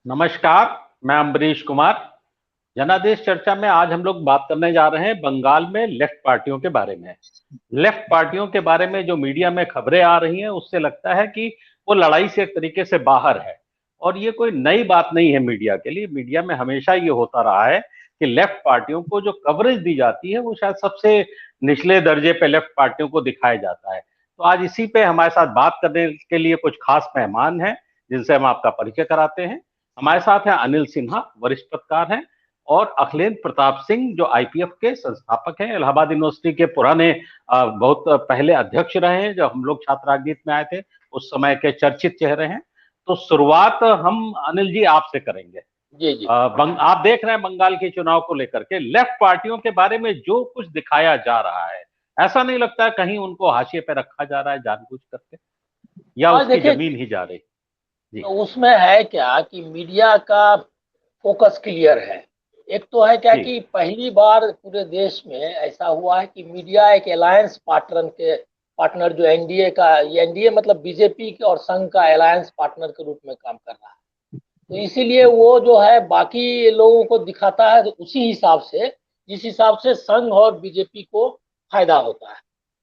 नमस्कार। मैं अम्बरीश कुमार। जनादेश चर्चा में आज हम लोग बात करने जा रहे हैं बंगाल में लेफ्ट पार्टियों के बारे में। लेफ्ट पार्टियों के बारे में जो मीडिया में खबरें आ रही हैं उससे लगता है कि वो लड़ाई से एक तरीके से बाहर है। और ये कोई नई बात नहीं है मीडिया के लिए। मीडिया में हमेशा ये होता रहा है कि लेफ्ट पार्टियों को जो कवरेज दी जाती है वो शायद सबसे निचले दर्जे पे लेफ्ट पार्टियों को दिखाया जाता है। तो आज इसी पे हमारे साथ बात करने के लिए कुछ खास मेहमान हैं जिनसे हम आपका परिचय कराते हैं। हमारे साथ हैं अनिल सिन्हा, वरिष्ठ पत्रकार हैं, और अखिलेंद्र प्रताप सिंह जो आईपीएफ के संस्थापक हैं, इलाहाबाद यूनिवर्सिटी के पुराने बहुत पहले अध्यक्ष रहे हैं। जब हम लोग छात्र राजनीति में आए थे उस समय के चर्चित चेहरे हैं। तो शुरुआत हम अनिल जी आपसे करेंगे। जी जी। आप देख रहे हैं बंगाल के चुनाव को लेकर के लेफ्ट पार्टियों के बारे में जो कुछ दिखाया जा रहा है, ऐसा नहीं लगता है कहीं उनको हाशिए पे रखा जा रहा है जानबूझ करके, या आज उसकी देखिए, जमीन ही जा रही? जी। उसमें है क्या कि मीडिया का फोकस क्लियर है। एक तो है क्या जी। कि पहली बार पूरे देश में ऐसा हुआ है कि मीडिया एक अलायंस पार्टनर जो एनडीए का, ये एनडीए मतलब बीजेपी के और संघ का अलायंस पार्टनर के रूप में काम कर रहा है। तो इसीलिए वो जो है बाकी लोगों को दिखाता है तो उसी हिसाब से, जिस हिसाब से संघ और बीजेपी को फायदा होता है।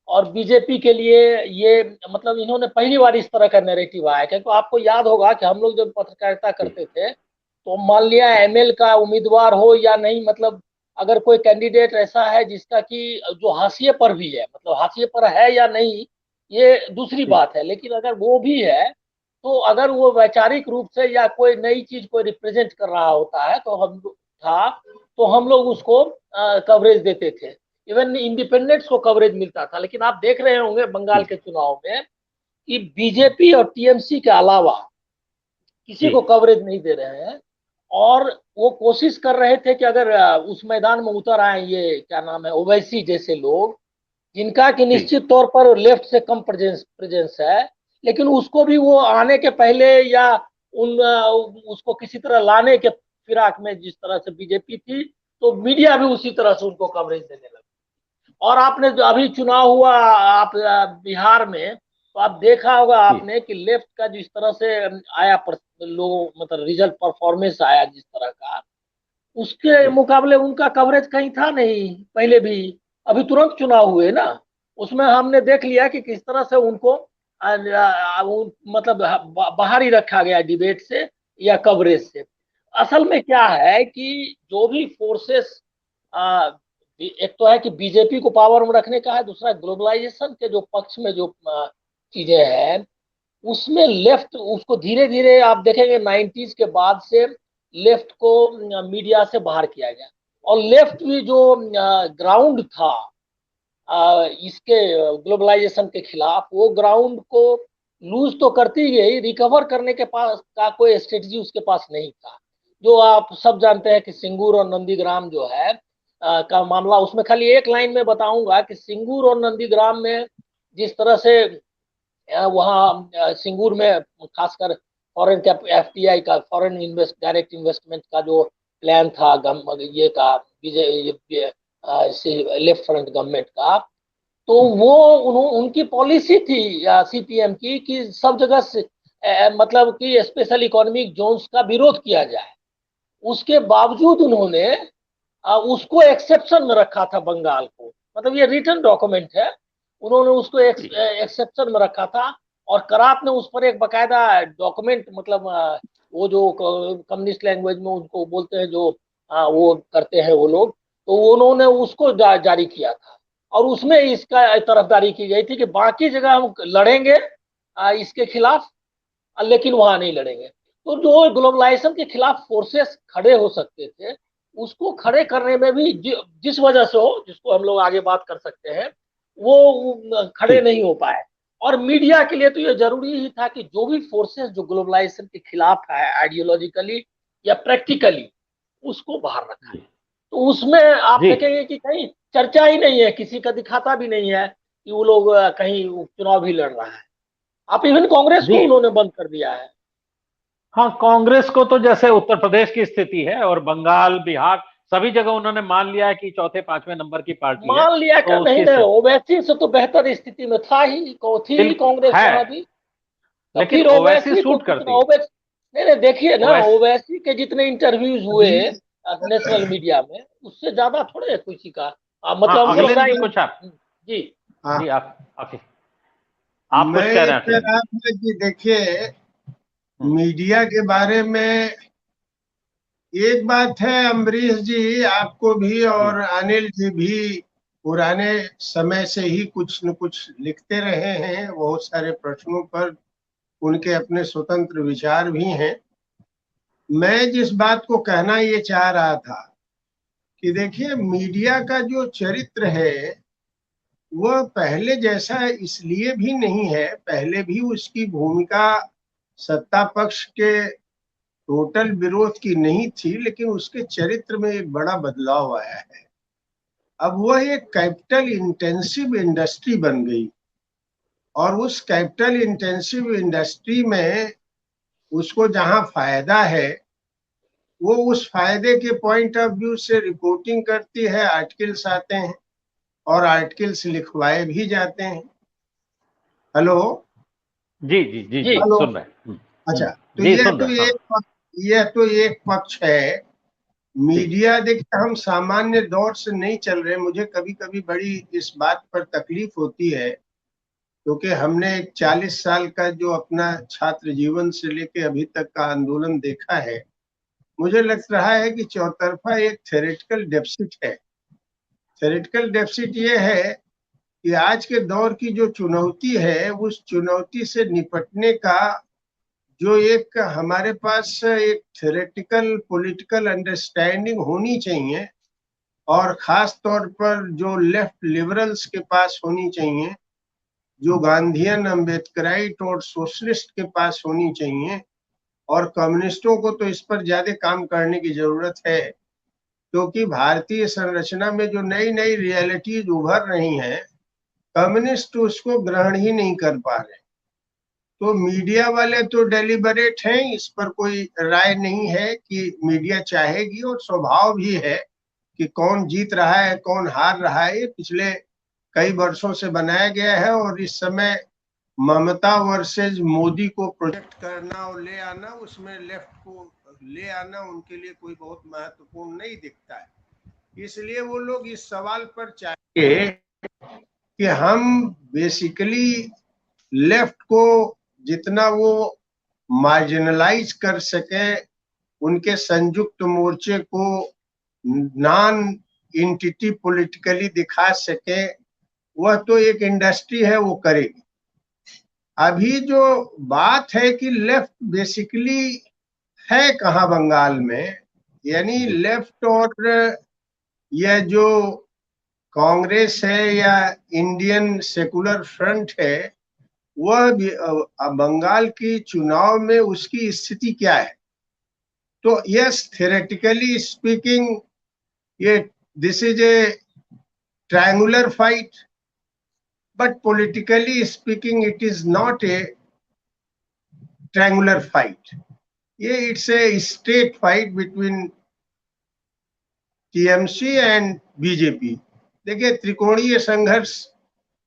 और बीजेपी के लिए ये मतलब इन्होंने पहली बार इस तरह का नैरेटिव आया, क्योंकि आपको याद होगा कि हम लोग जब पत्रकारिता जी। करते थे तो मान लिया एमएल का उम्मीदवार हो या नहीं, मतलब अगर कोई कैंडिडेट ऐसा है जिसका कि जो हाशिए पर भी है, मतलब हाशिए पर है या नहीं ये दूसरी जी। बात है, लेकिन अगर वो भी है तो अगर वो वैचारिक रूप से या कोई नई चीज को रिप्रेजेंट कर रहा होता है तो हम लोग उसको कवरेज देते थे। इवन इंडिपेंडेंट्स को कवरेज मिलता था। लेकिन आप देख रहे होंगे बंगाल जी। के चुनाव में कि बीजेपी और टीएमसी के अलावा किसी जी। को कवरेज नहीं दे रहे हैं। और वो कोशिश कर रहे थे कि अगर उस मैदान में उतर आए ये क्या नाम है ओवैसी जैसे लोग, जिनका कि जी। निश्चित तौर पर लेफ्ट से कम प्रेजेंस है, लेकिन उसको भी वो आने के पहले या उसको किसी तरह लाने के फिराक में जिस तरह से बीजेपी थी, तो मीडिया भी उसी तरह से उनको कवरेज देने लगा। और आपने जो अभी चुनाव हुआ आप बिहार में, तो आप देखा होगा जी। आपने कि लेफ्ट का जिस तरह से आया लोग मतलब रिजल्ट परफॉर्मेंस आया जिस तरह का, उसके जी। मुकाबले उनका कवरेज कहीं था नहीं पहले भी। अभी तुरंत चुनाव हुए ना, उसमें हमने देख लिया कि किस तरह से उनको मतलब बाहर ही रखा गया डिबेट से या कवरेज से। असल में क्या है कि जो भी फोर्सेस, एक तो है कि बीजेपी को पावर में रखने का है, दूसरा ग्लोबलाइजेशन के जो पक्ष में जो चीजें हैं उसमें लेफ्ट उसको धीरे धीरे आप देखेंगे 90s के बाद से लेफ्ट को मीडिया से बाहर किया गया। और लेफ्ट भी जो ग्राउंड था इसके ग्लोबलाइजेशन के खिलाफ, वो ग्राउंड को लूज तो करती गई, रिकवर करने के पास का कोई स्ट्रेटजी उसके पास नहीं था। जो आप सब जानते हैं कि सिंगूर और नंदीग्राम जो है का मामला, उसमें खाली एक लाइन में बताऊंगा कि सिंगूर और नंदीग्राम में जिस तरह से वहाँ सिंगूर में खासकर फॉरेन कैप एफटीआई का, फॉरेन इन्वेस्ट डायरेक्ट इन्वेस्टमेंट का जो प्लान था ये का लेफ्ट फ्रंट गवर्नमेंट का, तो वो उनकी पॉलिसी थी सीपीएम की कि सब जगह से मतलब कि स्पेशल इकोनॉमिक जोन्स का विरोध किया जाए। उसके बावजूद उन्होंने उसको एक्सेप्शन में रखा था बंगाल को, मतलब ये रिटर्न डॉक्यूमेंट है। उन्होंने उसको जी। एक्सेप्शन में रखा था। और करात ने उस पर एक बकायदा डॉक्यूमेंट, मतलब वो जो कम्युनिस्ट लैंग्वेज में उनको बोलते हैं जो वो करते हैं वो लोग, तो उन्होंने उसको जारी किया था। और उसमें इसका तरफदारी की गई थी कि बाकी जगह हम लड़ेंगे इसके खिलाफ, लेकिन वहां नहीं लड़ेंगे। तो जो ग्लोबलाइजेशन के खिलाफ फोर्सेस खड़े हो सकते थे, उसको खड़े करने में भी जिस वजह से हो, जिसको हम लोग आगे बात कर सकते हैं, वो खड़े जी। नहीं हो पाए। और मीडिया के लिए तो ये जरूरी ही था कि जो भी फोर्सेस जो ग्लोबलाइजेशन के खिलाफ है आइडियोलॉजिकली या प्रैक्टिकली, उसको बाहर रखा है। जी। तो उसमें आप जी। देखेंगे कि कहीं चर्चा ही नहीं है, किसी का दिखाता भी नहीं है कि वो लोग कहीं चुनाव भी लड़ रहा है। आप इवन कांग्रेस जी। को उन्होंने बंद कर दिया है। हाँ, कांग्रेस को तो जैसे उत्तर प्रदेश की स्थिति है और बंगाल, बिहार, सभी जगह उन्होंने मान लिया है कि चौथे पांचवें नंबर की पार्टी है, मान लिया तो क्या, नहीं उसकी नहीं, स्थिति ओवैसी से तो बेहतर स्थिति में था ही, थी ही बिल्कुल कांग्रेस है, वहां भी। तो लेकिन फिर ओवैसी ओवैसी को सूट कितना करती है। नहीं नहीं, देखिए ना, ओवैसी ओवैसी के जितने इंटरव्यूज हुए अभी नेशनल मीडिया में, उससे ज्यादा थोड़े किसी का हाँ, मतलब हमको अगले लगता है। जी कुछ आप जी हाँ, जी आप मैं कुछ कह ये रहे कह थे। रहा था कि देखिए, हम्म, मीडिया के बारे में एक बात है अम्बरीश जी, आपको भी जी और अनिल जी भी पुराने समय से ही कुछ न कुछ लिखते रहे हैं, बहुत सारे प्रश्नों पर उनके अपने स्वतंत्र विचार भी हैं। मैं जिस बात को कहना ये चाह रहा था कि देखिए, मीडिया का जो चरित्र है वह पहले जैसा इसलिए भी नहीं है। पहले भी उसकी भूमिका सत्ता पक्ष के टोटल विरोध की नहीं थी, लेकिन उसके चरित्र में एक बड़ा बदलाव आया है। अब वह एक कैपिटल इंटेंसिव इंडस्ट्री बन गई, और उस कैपिटल इंटेंसिव इंडस्ट्री में उसको जहां फायदा है, वो उस फायदे के पॉइंट ऑफ व्यू से रिपोर्टिंग करती है, आर्टिकल्स आते हैं और आर्टिकल्स लिखवाए भी जाते हैं। हेलो। जी जी जी जी जी हेलो। सुन रहे हैं। अच्छा, तो जी सुन रहे हैं, हाँ। यह तो एक पक्ष है। जी मीडिया देखिए, हम सामान्य दौर से नहीं चल रहे। मुझे कभी कभी बड़ी इस बात पर तकलीफ होती है, क्योंकि हमने 40 साल का जो अपना छात्र जीवन से लेके अभी तक का आंदोलन देखा है, मुझे लग रहा है कि चौतरफा एक थ्योरेटिकल डेफिसिट है। थ्योरेटिकल डेफिसिट ये है कि आज के दौर की जो चुनौती है, उस चुनौती से निपटने का जो एक हमारे पास एक थ्योरेटिकल पॉलिटिकल अंडरस्टैंडिंग होनी चाहिए, और खास तौर पर जो लेफ्ट लिबरल्स के पास होनी चाहिए, जो गांधीयन अम्बेडकराइट और सोशलिस्ट के पास होनी चाहिए, और कम्युनिस्टों को तो इस पर ज्यादा काम करने की जरूरत है, क्योंकि भारतीय संरचना में जो नई नई रियलिटीज उभर रही हैं, कम्युनिस्ट उसको ग्रहण ही नहीं कर पा रहे। तो मीडिया वाले तो डेलिबरेट हैं, इस पर कोई राय नहीं है कि मीडिया चाहेगी, और स्वभाव भी है कि कौन जीत रहा है कौन हार रहा है, ये पिछले कई वर्षों से बनाया गया है। और इस समय ममता वर्सेज मोदी को प्रोजेक्ट करना और ले आना, उसमें लेफ्ट को ले आना उनके लिए कोई बहुत महत्वपूर्ण नहीं दिखता है। इसलिए वो लोग इस सवाल पर चाहिए कि हम बेसिकली लेफ्ट को जितना वो मार्जिनलाइज कर सके, उनके संयुक्त मोर्चे को नॉन इंटिटी पॉलिटिकली दिखा सके, वह तो एक इंडस्ट्री है, वो करेगी। अभी जो बात है कि लेफ्ट बेसिकली है कहाँ बंगाल में, यानी लेफ्ट और यह जो कांग्रेस है या इंडियन सेकुलर फ्रंट है, वह बंगाल की चुनाव में उसकी स्थिति क्या है। तो यस, थ्योरेटिकली स्पीकिंग, ये this is a triangular fight, but politically speaking it is not a triangular fight. ये it's a state fight between TMC and BJP. देखिए, त्रिकोणीय संघर्ष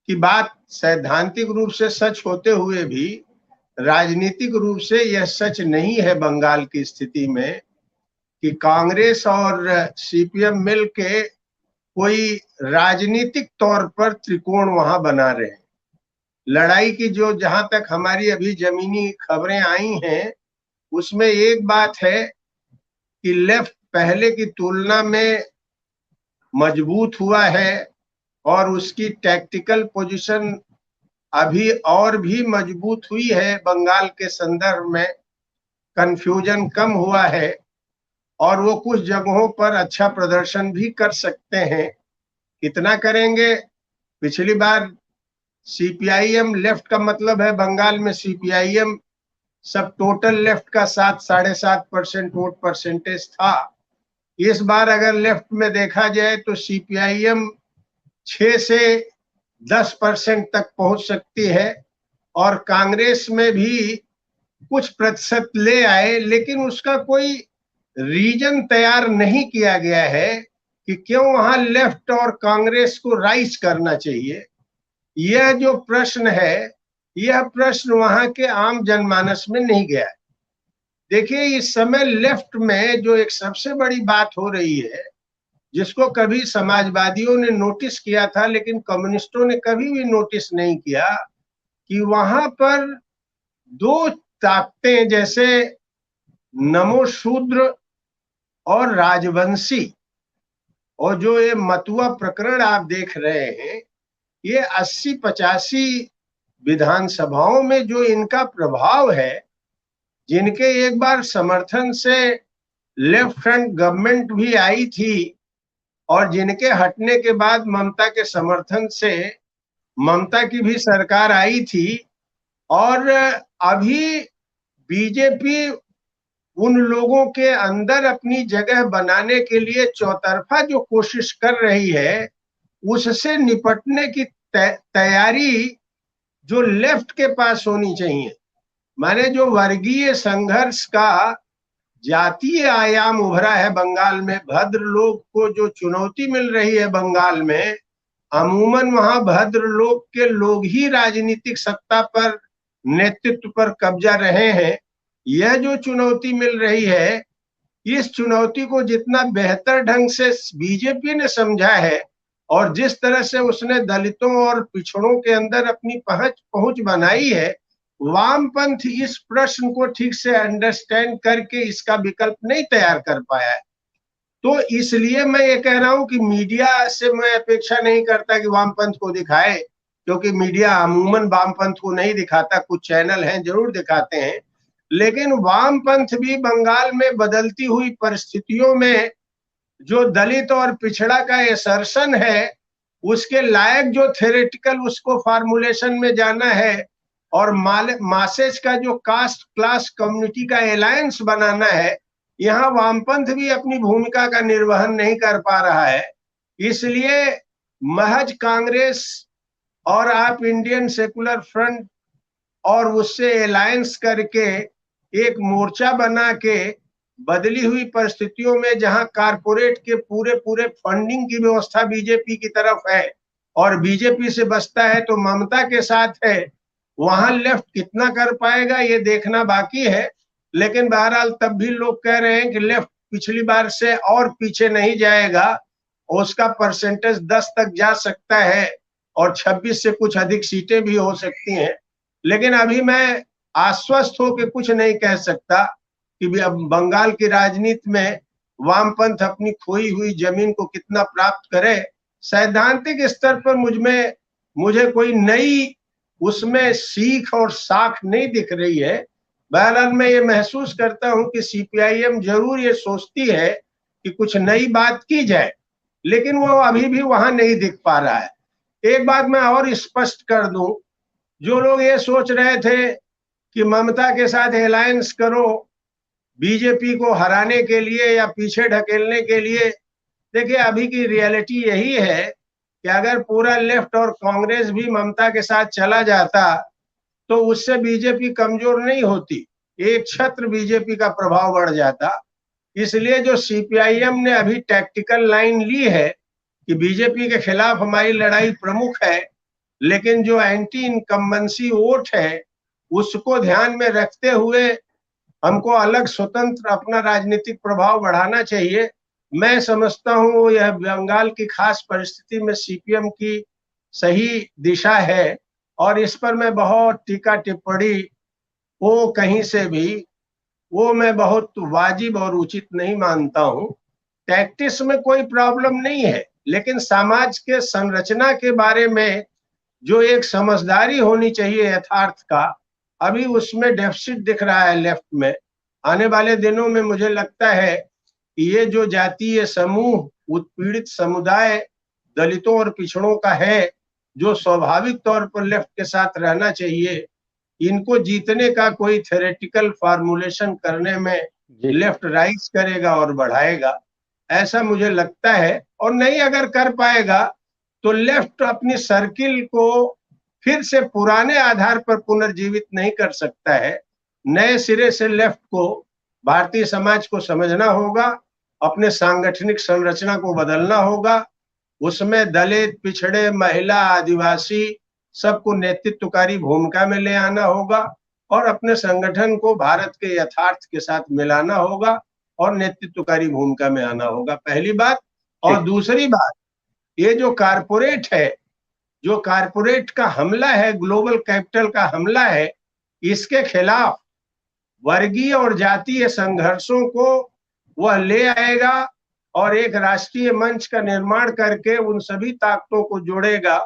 की बात सैद्धांतिक रूप से सच होते हुए भी राजनीतिक रूप से यह सच नहीं है बंगाल की स्थिति में कि कांग्रेस और सीपीएम मिल के कोई राजनीतिक तौर पर त्रिकोण वहां बना रहे हैं। लड़ाई की जो जहां तक हमारी अभी जमीनी खबरें आई हैं, उसमें एक बात है कि लेफ्ट पहले की तुलना में मजबूत हुआ है, और उसकी टैक्टिकल पोजीशन अभी और भी मजबूत हुई है बंगाल के संदर्भ में। कंफ्यूजन कम हुआ है, और वो कुछ जगहों पर अच्छा प्रदर्शन भी कर सकते हैं। कितना करेंगे? पिछली बार सीपीआईएम, लेफ्ट का मतलब है बंगाल में सीपीआईएम, सब टोटल लेफ्ट का 7-7.5% वोट परसेंटेज था। इस बार अगर लेफ्ट में देखा जाए तो सीपीआईएम 6 से 10% तक पहुंच सकती है, और कांग्रेस में भी कुछ प्रतिशत ले आए, लेकिन उसका कोई रीजन तैयार नहीं किया गया है कि क्यों वहां लेफ्ट और कांग्रेस को राइज करना चाहिए। यह जो प्रश्न है, यह प्रश्न वहां के आम जनमानस में नहीं गया है। देखिए, इस समय लेफ्ट में जो एक सबसे बड़ी बात हो रही है, जिसको कभी समाजवादियों ने नोटिस किया था लेकिन कम्युनिस्टों ने कभी भी नोटिस नहीं किया, कि वहां पर दो ताकतें जैसे नमो शूद्र और राजवंशी, और जो ये मतुआ प्रकरण आप देख रहे हैं, ये 80-85 विधानसभाओं में जो इनका प्रभाव है, जिनके एक बार समर्थन से लेफ्ट फ्रंट गवर्नमेंट भी आई थी और जिनके हटने के बाद ममता के समर्थन से ममता की भी सरकार आई थी, और अभी बीजेपी उन लोगों के अंदर अपनी जगह बनाने के लिए चौतरफा जो कोशिश कर रही है, उससे निपटने की तैयारी जो लेफ्ट के पास होनी चाहिए। माने जो वर्गीय संघर्ष का जातीय आयाम उभरा है बंगाल में, भद्र लोग को जो चुनौती मिल रही है बंगाल में, अमूमन वहां भद्र लोग के लोग ही राजनीतिक सत्ता पर, नेतृत्व पर कब्जा रहे हैं। यह जो चुनौती मिल रही है, इस चुनौती को जितना बेहतर ढंग से बीजेपी ने समझा है और जिस तरह से उसने दलितों और पिछड़ों के अंदर अपनी पहुंच बनाई है, वामपंथ इस प्रश्न को ठीक से अंडरस्टैंड करके इसका विकल्प नहीं तैयार कर पाया है। तो इसलिए मैं ये कह रहा हूं कि मीडिया से मैं अपेक्षा नहीं करता कि वामपंथ को दिखाए, क्योंकि मीडिया अमूमन वामपंथ को नहीं दिखाता, कुछ चैनल हैं जरूर दिखाते हैं, लेकिन वामपंथ भी बंगाल में बदलती हुई परिस्थितियों में जो दलित और पिछड़ा का एसर्शन है, उसके लायक जो थ्योरेटिकल उसको फार्मुलेशन में जाना है और मासेज का जो कास्ट क्लास कम्युनिटी का अलायंस बनाना है, यहाँ वामपंथ भी अपनी भूमिका का निर्वहन नहीं कर पा रहा है। इसलिए महज कांग्रेस और आप इंडियन सेकुलर फ्रंट और उससे अलायंस करके एक मोर्चा बना के बदली हुई परिस्थितियों में, जहां कारपोरेट के पूरे पूरे फंडिंग की व्यवस्था बीजेपी की तरफ है और बीजेपी से बचता है तो ममता के साथ है, वहां लेफ्ट कितना कर पाएगा ये देखना बाकी है। लेकिन बहरहाल तब भी लोग कह रहे हैं कि लेफ्ट पिछली बार से और पीछे नहीं जाएगा, उसका परसेंटेज 10 तक जा सकता है और 26 से कुछ अधिक सीटें भी हो सकती हैं। लेकिन अभी मैं आश्वस्त होकर कुछ नहीं कह सकता कि अब बंगाल की राजनीति में वामपंथ अपनी खोई हुई जमीन को कितना प्राप्त करे। सैद्धांतिक स्तर पर मुझे कोई नई उसमें सीख और साख नहीं दिख रही है। बहरहाल मैं ये महसूस करता हूं कि सीपीआईएम जरूर ये सोचती है कि कुछ नई बात की जाए, लेकिन वो अभी भी वहां नहीं दिख पा रहा है। एक बात मैं और स्पष्ट कर दूं, जो लोग ये सोच रहे थे कि ममता के साथ अलायंस करो बीजेपी को हराने के लिए या पीछे ढकेलने के लिए, देखिए अभी की रियलिटी यही है कि अगर पूरा लेफ्ट और कांग्रेस भी ममता के साथ चला जाता तो उससे बीजेपी कमजोर नहीं होती, एक छत्र बीजेपी का प्रभाव बढ़ जाता। इसलिए जो सीपीआईएम ने अभी टैक्टिकल लाइन ली है कि बीजेपी के खिलाफ हमारी लड़ाई प्रमुख है, लेकिन जो एंटी इनकम्बेंसी वोट है उसको ध्यान में रखते हुए हमको अलग स्वतंत्र अपना राजनीतिक प्रभाव बढ़ाना चाहिए। मैं समझता हूँ यह बंगाल की खास परिस्थिति में सीपीएम की सही दिशा है और इस पर मैं बहुत टीका टिप्पणी हो कहीं से भी, वो मैं बहुत वाजिब और उचित नहीं मानता हूँ। टैक्टिक्स में कोई प्रॉब्लम नहीं है, लेकिन समाज के संरचना के बारे में जो एक समझदारी होनी चाहिए यथार्थ का, अभी उसमें डेफिसिट दिख रहा है लेफ्ट में। आने वाले दिनों में मुझे लगता है कि ये जो जातीय समूह, उत्पीड़ित समुदाय दलितों और पिछड़ों का है, जो स्वाभाविक तौर पर लेफ्ट के साथ रहना चाहिए, इनको जीतने का कोई थ्योरेटिकल फार्मूलेशन करने में लेफ्ट राइज करेगा और बढ़ाएगा, ऐसा मुझे लगता है। और नहीं अगर कर पाएगा तो लेफ्ट अपनी सर्किल को फिर से पुराने आधार पर पुनर्जीवित नहीं कर सकता है। नए सिरे से लेफ्ट को, भारतीय समाज को समझना होगा, अपने सांगठनिक संरचना को बदलना होगा, उसमें दलित, पिछड़े, महिला, आदिवासी सबको नेतृत्वकारी भूमिका में ले आना होगा और अपने संगठन को भारत के यथार्थ के साथ मिलाना होगा और नेतृत्वकारी भूमिका में आना होगा, पहली बात। और दूसरी बात, ये जो कारपोरेट है, जो कारपोरेट का हमला है, ग्लोबल कैपिटल का हमला है, इसके खिलाफ वर्गीय और जातीय संघर्षों को वह ले आएगा और एक राष्ट्रीय मंच का निर्माण करके उन सभी ताकतों को जोड़ेगा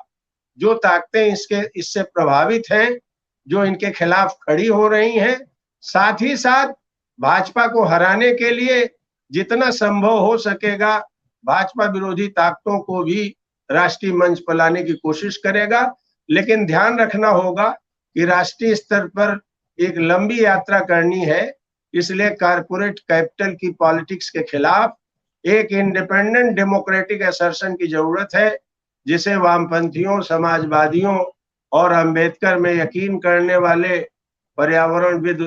जो ताकतें इससे प्रभावित हैं, जो इनके खिलाफ खड़ी हो रही हैं। साथ ही साथ भाजपा को हराने के लिए जितना संभव हो सकेगा भाजपा विरोधी ताकतों को भी राष्ट्रीय मंच पर लाने की कोशिश करेगा। लेकिन ध्यान रखना होगा कि राष्ट्रीय स्तर पर एक लंबी यात्रा करनी है, इसलिए कारपोरेट कैपिटल की पॉलिटिक्स के खिलाफ एक इंडिपेंडेंट डेमोक्रेटिक असर्शन की जरूरत है, जिसे वामपंथियों, समाजवादियों और अंबेडकर में यकीन करने वाले, पर्यावरणविद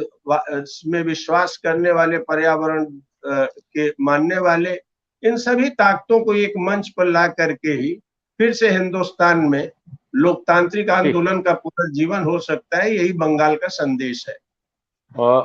में विश्वास करने वाले, पर्यावरण के मानने वाले, इन सभी ताकतों को एक मंच पर ला करके ही फिर से हिंदुस्तान में लोकतांत्रिक आंदोलन का पुनर्जीवन हो सकता है। यही बंगाल का संदेश है।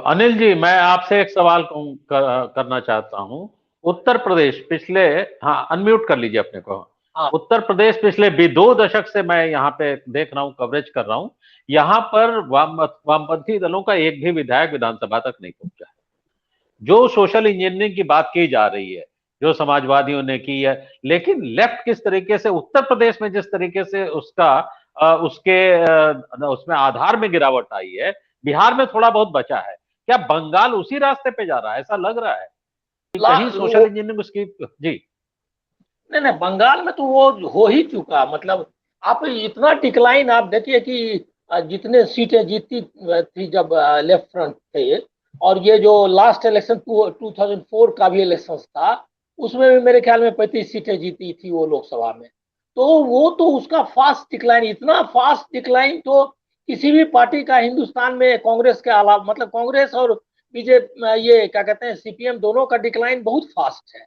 अनिल जी, मैं आपसे एक सवाल करना चाहता हूं। उत्तर प्रदेश पिछले, हाँ अनम्यूट कर लीजिए अपने को। हाँ। उत्तर प्रदेश पिछले 2 दशक से मैं यहाँ पे देख रहा हूँ, कवरेज कर रहा हूँ। यहाँ पर वामपंथी दलों का एक भी विधायक विधानसभा तक नहीं पहुंचा है। जो सोशल इंजीनियरिंग की बात की जा रही है, जो समाजवादियों ने की है, लेकिन लेफ्ट किस तरीके से उत्तर प्रदेश में जिस तरीके से उसमें आधार में गिरावट आई है, बिहार में थोड़ा बहुत बचा है। क्या बंगाल उसी रास्ते पे जा रहा है? ऐसा लग रहा है कि कहीं सोशल इंजीनियरिंग उसकी। जी नहीं, बंगाल में तो वो हो ही चुका। मतलब आप इतना डिक्लाइन आप देखिए कि जितने सीटें जीती थी जब लेफ्ट फ्रंट थे, और ये जो लास्ट इलेक्शन 2004 का भी इलेक्शन था, उसमें भी मेरे ख्याल में 35 सीटें जीती थी वो लोकसभा में। तो वो तो उसका फास्ट डिक्लाइन, इतना फास्ट डिक्लाइन तो किसी भी पार्टी का हिंदुस्तान में, कांग्रेस के अलावा, मतलब कांग्रेस और बीजेपी, ये क्या कहते हैं, सीपीएम, दोनों का डिक्लाइन बहुत फास्ट है।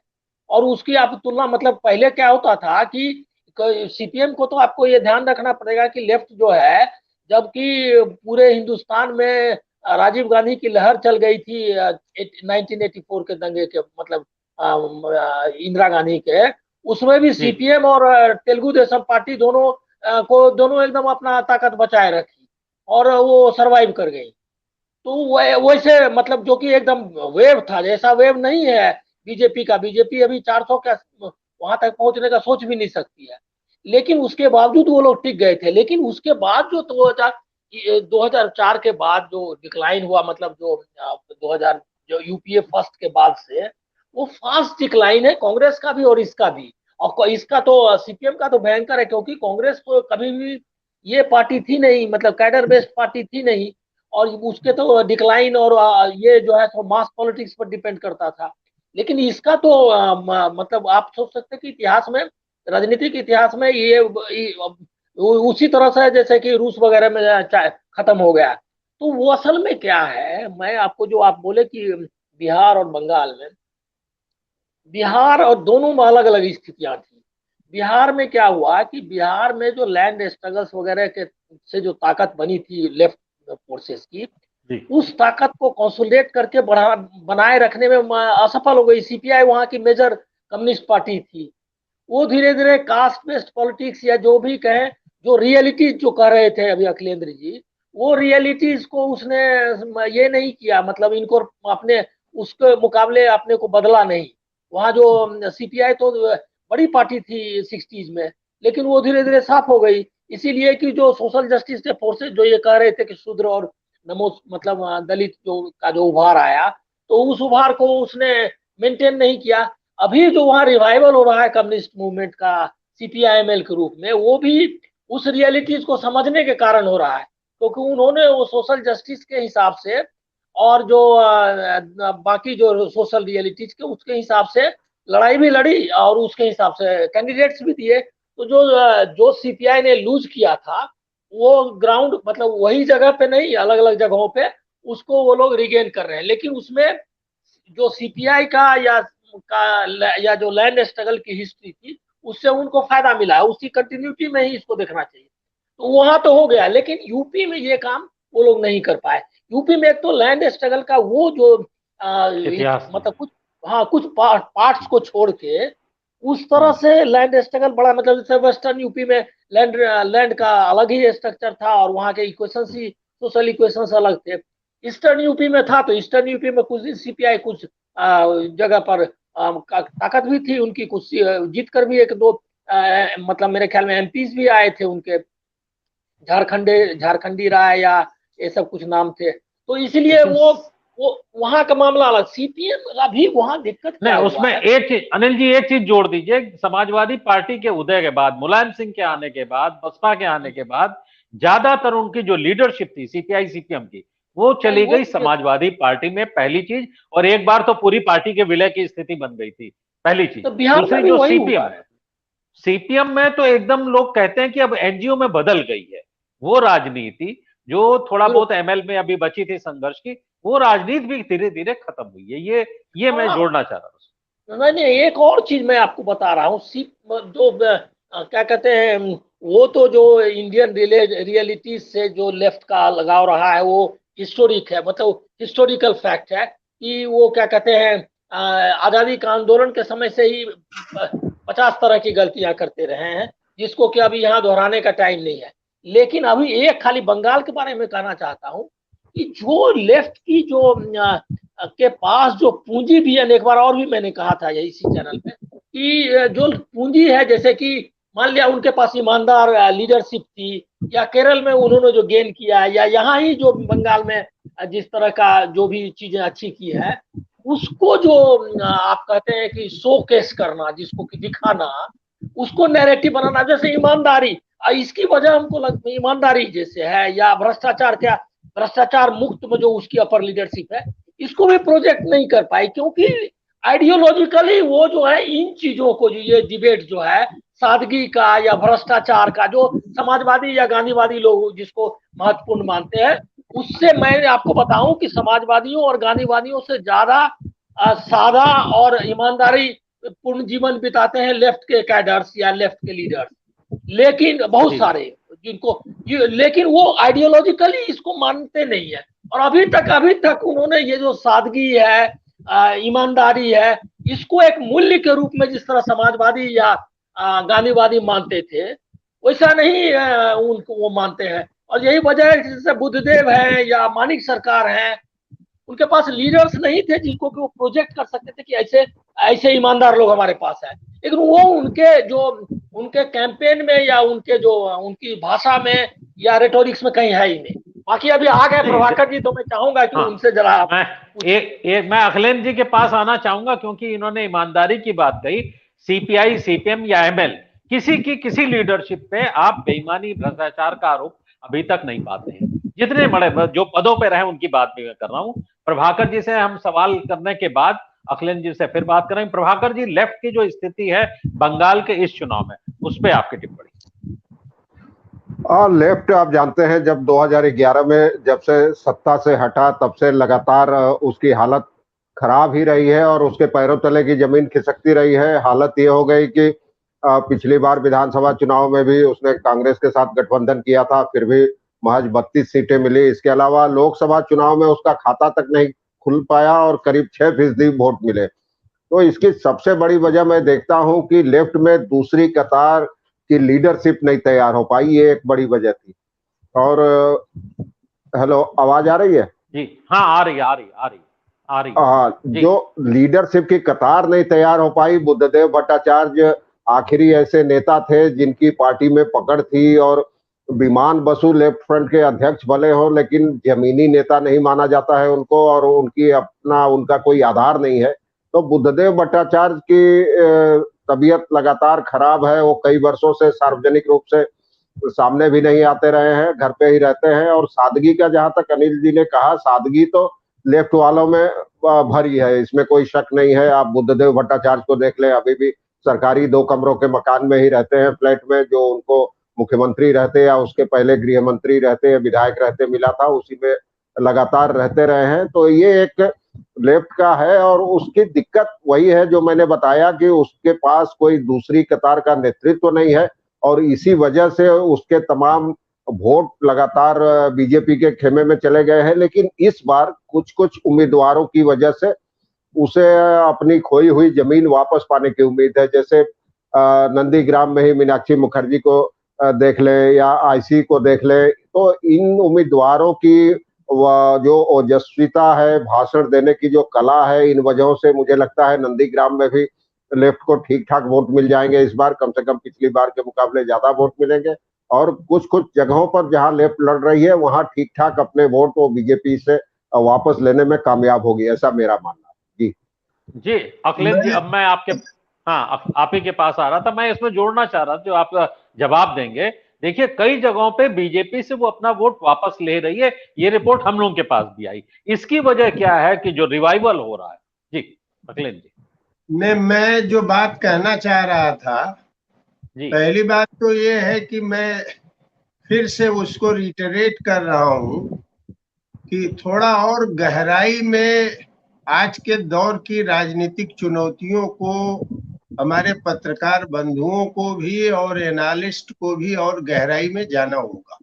और उसकी आप तुलना, मतलब पहले क्या होता था कि सीपीएम को तो आपको ये ध्यान रखना पड़ेगा कि लेफ्ट जो है, जबकि पूरे हिंदुस्तान में राजीव गांधी की लहर चल गई थी 1984 के दंगे के, मतलब इंदिरा गांधी के, उसमें भी सीपीएम और तेलुगु देशम पार्टी दोनों एकदम अपना ताकत बचाए रखी और वो सरवाइव कर गई। तो वैसे मतलब जो कि एकदम वेव था, जैसा वेव नहीं है बीजेपी का। बीजेपी अभी 400 का वहां तक पहुंचने का सोच भी नहीं सकती है, लेकिन उसके बावजूद वो लोग टिक गए थे। लेकिन उसके बाद जो 2004 के बाद जो डिक्लाइन हुआ, मतलब जो 2000 जो यूपीए फर्स्ट के बाद से, वो फास्ट डिक्लाइन है कांग्रेस का भी और इसका भी। और इसका तो सीपीएम का तो भयंकर है, क्योंकि कांग्रेस तो कभी भी ये पार्टी थी नहीं, मतलब कैडर बेस्ड पार्टी थी नहीं, और उसके तो डिक्लाइन और ये जो है तो मास पॉलिटिक्स पर डिपेंड करता था। लेकिन इसका तो मतलब आप सोच सकते हैं कि इतिहास में, राजनीतिक इतिहास में ये उसी तरह से जैसे कि रूस वगैरह में खत्म हो गया। तो वो असल में क्या है, मैं आपको जो आप बोले कि बिहार और बंगाल में, बिहार और दोनों में अलग अलग स्थितियां थी। बिहार में क्या हुआ कि बिहार में जो लैंड स्ट्रगल्स वगैरह के से जो ताकत बनी थी लेफ्ट फोर्सेस की, उस ताकत को कंसोलिडेट करके बनाए रखने में असफल हो गई। सीपीआई वहां की मेजर कम्युनिस्ट पार्टी थी। वो धीरे धीरे कास्ट बेस्ड पॉलिटिक्स या जो भी कहें, जो रियलिटीज जो कह रहे थे अभी अखिलेंद्र जी, वो रियलिटीज को उसने ये नहीं किया, मतलब इनको अपने उसके मुकाबले अपने को बदला नहीं। वहां जो सीपीआई तो बड़ी पार्टी थी 60s में, लेकिन वो धीरे धीरे साफ हो गई। इसीलिए कि जो सोशल जस्टिस के फोर्सेज जो ये कह रहे थे कि शूद्र और नमो, मतलब दलित जो का जो उभार आया, तो उस उभार को उसने मेंटेन नहीं किया। अभी जो वहाँ रिवाइवल हो रहा है कम्युनिस्ट मूवमेंट का सीपीआईएमएल के रूप में, वो भी उस रियलिटीज को समझने के कारण हो रहा है, क्योंकि उन्होंने वो सोशल जस्टिस के हिसाब से और जो बाकी जो सोशल रियलिटीज के उसके हिसाब से लड़ाई भी लड़ी और उसके हिसाब से कैंडिडेट्स भी दिए। तो जो सीपीआई ने लूज किया था, वो ग्राउंड, मतलब वही जगह पे नहीं, अलग अलग जगहों पे उसको वो लोग रिगेन कर रहे हैं। लेकिन उसमें जो सीपीआई या जो लैंड स्ट्रगल की हिस्ट्री थी, उससे उनको फायदा मिला है, उसकी कंटिन्यूटी में ही इसको देखना चाहिए। तो वहां तो हो गया, लेकिन यूपी में ये काम वो लोग नहीं कर पाए। यूपी में एक तो लैंड स्ट्रगल का वो जो इतिहास मतलब कुछ पार्ट्स को छोड़ के उस तरह से लैंड स्ट्रगल बड़ा, मतलब जैसे वेस्टर्न यूपी में लैंड का अलग ही स्ट्रक्चर था और वहाँ के इक्वेशंस ही, सोशल इक्वेशंस अलग थे। ईस्टर्न यूपी में था तो ईस्टर्न यूपी में कुछ सीपीआई कुछ जगह पर ताकत भी थी उनकी, कुछ जीत कर भी एक दो मतलब मेरे ख्याल में एमपीज भी आए थे उनके, झारखंडी राय या ये सब कुछ नाम थे। तो इसलिए वो वहां का मामला अलग। सीपीएम अभी वहां दिक्कत क्या नहीं, हुआ उसमें है? एक चीज अनिल जी, एक चीज जोड़ दीजिए, समाजवादी पार्टी के उदय के बाद, मुलायम सिंह के आने के बाद, बसपा के आने के बाद ज्यादातर उनकी जो लीडरशिप थी सीपीआई सीपीएम की, वो चली गई समाजवादी पार्टी में, पहली चीज। और एक बार तो पूरी पार्टी के विलय की स्थिति बन गई थी, पहली चीज। तो बिहार में दूसरी भी जो वही सीपीएम हुआ है, सीपीएम में तो एकदम लोग कहते हैं कि अब एनजीओ में बदल गई है। वो राजनीति जो थोड़ा बहुत एमएल में अभी बची थी संघर्ष की, वो राजनीति भी धीरे धीरे खत्म हुई है। ये मैं जोड़ना चाह रहा हूँ। नहीं, एक और चीज मैं आपको बता रहा हूँ। जो क्या कहते हैं, वो तो जो इंडियन रियलिटीज से जो लेफ्ट का लगाव रहा है वो हिस्टोरिक है, मतलब हिस्टोरिकल फैक्ट है कि वो क्या कहते हैं आजादी का आंदोलन के समय से ही 50 तरह की गलतियां करते रहे हैं, जिसको कि अभी यहाँ दोहराने का टाइम नहीं है। लेकिन अभी एक खाली बंगाल के बारे में कहना चाहता हूँ कि जो लेफ्ट की जो के पास जो पूंजी भी है, एक बार और भी मैंने कहा था यही इसी चैनल पे कि जो पूंजी है, जैसे कि मान लिया उनके पास ईमानदार लीडरशिप थी, या केरल में उन्होंने जो गेन किया है, या यहाँ ही जो बंगाल में जिस तरह का जो भी चीजें अच्छी की है, उसको जो आप कहते हैं कि शोकेस करना, जिसको कि दिखाना, उसको नैरेटिव बनाना, जैसे ईमानदारी, इसकी वजह हमको लगता है ईमानदारी जैसे है, या भ्रष्टाचार, क्या भ्रष्टाचार मुक्त में जो उसकी अपर लीडरशिप है, इसको भी प्रोजेक्ट नहीं कर पाई, क्योंकि आइडियोलॉजिकली वो जो है इन चीजों को, जो ये डिबेट जो है सादगी का या भ्रष्टाचार का, जो समाजवादी या गांधीवादी लोग जिसको महत्वपूर्ण मानते हैं, उससे मैं आपको बताऊं कि समाजवादियों और गांधीवादियों से ज्यादा सादा और ईमानदारी पूर्ण जीवन बिताते हैं लेफ्ट के कैडर्स या लेफ्ट के लीडर्स, लेकिन बहुत सारे जिनको लेकिन वो आइडियोलॉजिकली इसको मानते नहीं है। और अभी तक उन्होंने ये जो सादगी है, ईमानदारी है, इसको एक मूल्य के रूप में जिस तरह समाजवादी या गांधीवादी मानते थे, वैसा नहीं उनको वो मानते हैं। और यही वजह है जैसे बुद्धदेव है या मानिक सरकार है, उनके पास लीडर्स नहीं थे जिनको कि वो प्रोजेक्ट कर सकते थे कि ऐसे ऐसे ईमानदार लोग हमारे पास है। लेकिन वो उनके कैंपेन में या उनके जो उनकी भाषा में या रेटोरिक्स में कहीं है ही नहीं। बाकी अभी आ गए प्रभाकर जी, तो मैं चाहूंगा कि उनसे जरा मैं अखिलेश जी के पास आना चाहूंगा, क्योंकि इन्होंने ईमानदारी की बात कही। सीपीआई सीपीएम या एमएल किसी लीडरशिप पे आप बेईमानी भ्रष्टाचार का आरोप अभी तक नहीं पाते हैं। जितने बड़े जो पदों पे रहे उनकी बात भी मैं कर रहा हूं। प्रभाकर जी से हम सवाल करने के बाद अखिलेश जी से फिर बात करेंगे। प्रभाकर जी, लेफ्ट की जो स्थिति है बंगाल के इस चुनाव में, उस पर आपकी टिप्पणी। लेफ्ट आप जानते हैं जब 2011 में जब से सत्ता से हटा तब से लगातार उसकी हालत खराब ही रही है और उसके पैरों तले की जमीन खिसकती रही है। हालत ये हो गई कि पिछली बार विधानसभा चुनाव में भी उसने कांग्रेस के साथ गठबंधन किया था, फिर भी महज 32 सीटें मिली। इसके अलावा लोकसभा चुनाव में उसका खाता तक नहीं खुल पाया और करीब 6% वोट मिले। तो इसकी सबसे बड़ी वजह मैं देखता हूं कि लेफ्ट में दूसरी कतार की लीडरशिप नहीं तैयार हो पाई, ये एक बड़ी वजह थी। और हेलो, आवाज आ रही है? जी हाँ, आ रही। जो लीडरशिप की कतार नहीं तैयार हो पाई। बुद्धदेव भट्टाचार्य आखिरी ऐसे नेता थे जिनकी पार्टी में पकड़ थी, और विमान बसु लेफ्ट फ्रंट के अध्यक्ष भले हो लेकिन जमीनी नेता नहीं माना जाता है उनको, और उनका कोई आधार नहीं है। तो बुद्धदेव भट्टाचार्य की तबीयत लगातार खराब है। वो कई वर्षों से सार्वजनिक रूप से सामने भी नहीं आते रहे हैं, घर पे ही रहते हैं। और सादगी का जहां तक अनिल जी ने कहा, सादगी तो लेफ्ट वालों में भरी है, इसमें कोई शक नहीं है। आप बुद्धदेव भट्टाचार्य को देख लें, अभी भी सरकारी 2 कमरों के मकान में ही रहते हैं, फ्लैट में, जो उनको मुख्यमंत्री रहते या उसके पहले गृह मंत्री रहते या विधायक रहते मिला था, उसी में लगातार रहते रहे हैं। तो ये एक लेफ्ट का है, और उसकी दिक्कत वही है जो मैंने बताया कि उसके पास कोई दूसरी कतार का नेतृत्व नहीं है, और इसी वजह से उसके तमाम वोट लगातार बीजेपी के खेमे में चले गए हैं, लेकिन इस बार कुछ कुछ उम्मीदवारों की वजह से उसे अपनी खोई हुई जमीन वापस पाने की उम्मीद है। जैसे नंदीग्राम में ही मीनाक्षी मुखर्जी को देख ले या आईसी को देख ले, तो इन उम्मीदवारों की जो ओजस्विता है, भाषण देने की जो कला है, इन वजहों से मुझे लगता है नंदीग्राम में भी लेफ्ट को ठीक ठाक वोट मिल जाएंगे इस बार। कम से कम पिछली बार के मुकाबले ज्यादा वोट मिलेंगे, और कुछ कुछ जगहों पर जहां लेफ्ट लड़ रही है वहां ठीक ठाक अपने वोट वो बीजेपी से वापस लेने में कामयाब होगी, ऐसा मेरा मानना है। जी जी अखिलेश जी, अब मैं आपके आप ही के पास आ रहा था। मैं इसमें जोड़ना चाह रहा था, जो आप जवाब देंगे। देखिए, कई जगहों पे बीजेपी से वो अपना वोट वापस ले रही है, ये रिपोर्ट हम लोगों के पास भी आई। इसकी वजह क्या है कि जो रिवाइवल हो रहा है? जी अखिलेश जी। मैं जो बात कहना चाह रहा था, पहली बात तो ये है कि मैं फिर से उसको रिटरेट कर रहा हूं कि थोड़ा और गहराई में आज के दौर की राजनीतिक चुनौतियों को हमारे पत्रकार बंधुओं को भी और एनालिस्ट को भी और गहराई में जाना होगा।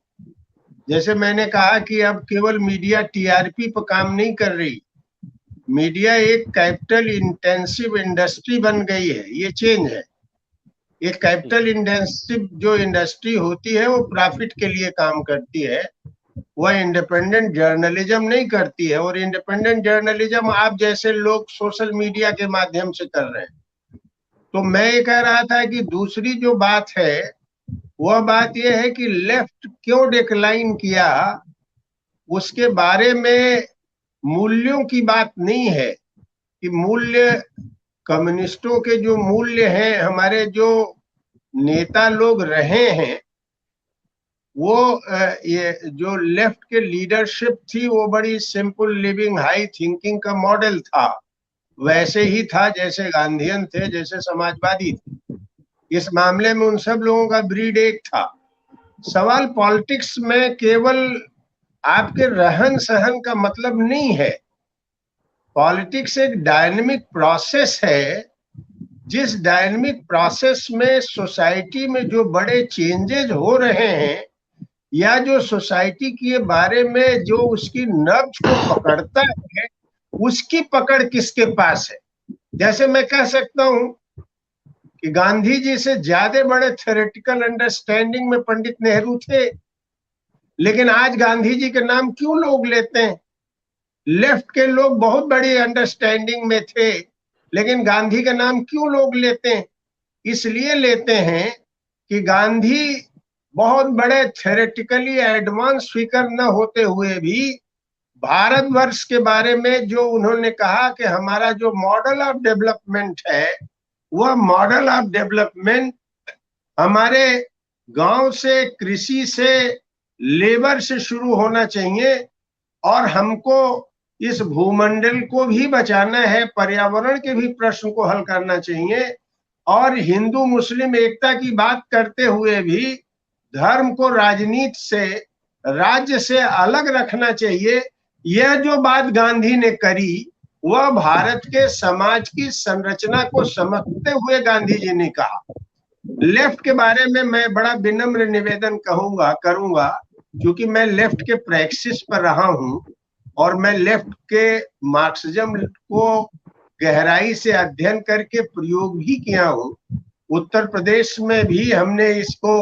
जैसे मैंने कहा कि अब केवल मीडिया टीआरपी पर काम नहीं कर रही, मीडिया एक कैपिटल इंटेंसिव इंडस्ट्री बन गई है। ये चेंज है। एक कैपिटल इंटेंसिव जो इंडस्ट्री होती है वो प्रॉफिट के लिए काम करती है, वह इंडिपेंडेंट जर्नलिज्म नहीं करती है। और इंडिपेंडेंट जर्नलिज्म आप जैसे लोग सोशल मीडिया के माध्यम से कर रहे हैं। तो मैं ये कह रहा था कि दूसरी जो बात है वह बात यह है कि लेफ्ट क्यों डिक्लाइन किया, उसके बारे में मूल्यों की बात नहीं है कि मूल्य, कम्युनिस्टों के जो मूल्य हैं, हमारे जो नेता लोग रहे हैं, वो ये जो लेफ्ट के लीडरशिप थी वो बड़ी सिंपल लिविंग हाई थिंकिंग का मॉडल था। वैसे ही था जैसे गांधीयन थे, जैसे समाजवादी थे। इस मामले में उन सब लोगों का ब्रीड एक था। सवाल पॉलिटिक्स में केवल आपके रहन सहन का मतलब नहीं है। पॉलिटिक्स एक डायनेमिक प्रोसेस है, जिस डायनेमिक प्रोसेस में सोसाइटी में जो बड़े चेंजेस हो रहे हैं या जो सोसाइटी के बारे में जो उसकी नब्ज को पकड़ता है, उसकी पकड़ किसके पास है। जैसे मैं कह सकता हूं कि गांधी जी से ज्यादा बड़े थ्योरेटिकल अंडरस्टैंडिंग में पंडित नेहरू थे, लेकिन आज गांधी जी के नाम क्यों लोग लेते हैं? लेफ्ट के लोग बहुत बड़ी अंडरस्टैंडिंग में थे, लेकिन गांधी का नाम क्यों लोग लेते हैं? इसलिए लेते हैं कि गांधी बहुत बड़े थ्योरेटिकली एडवांस फिगर न होते हुए भी भारतवर्ष के बारे में जो उन्होंने कहा कि हमारा जो मॉडल ऑफ डेवलपमेंट है, वह मॉडल ऑफ डेवलपमेंट हमारे गांव से, कृषि से, लेबर से शुरू होना चाहिए, और हमको इस भूमंडल को भी बचाना है, पर्यावरण के भी प्रश्न को हल करना चाहिए, और हिंदू मुस्लिम एकता की बात करते हुए भी धर्म को राजनीति से, राज्य से अलग रखना चाहिए। यह जो बात गांधी ने करी, वह भारत के समाज की संरचना को समझते हुए गांधी जी ने कहा। लेफ्ट के बारे में मैं बड़ा विनम्र निवेदन करूंगा, क्योंकि मैं लेफ्ट के प्रैक्टिस पर रहा हूं और मैं लेफ्ट के मार्क्सिज्म को गहराई से अध्ययन करके प्रयोग भी किया हूं। उत्तर प्रदेश में भी हमने इसको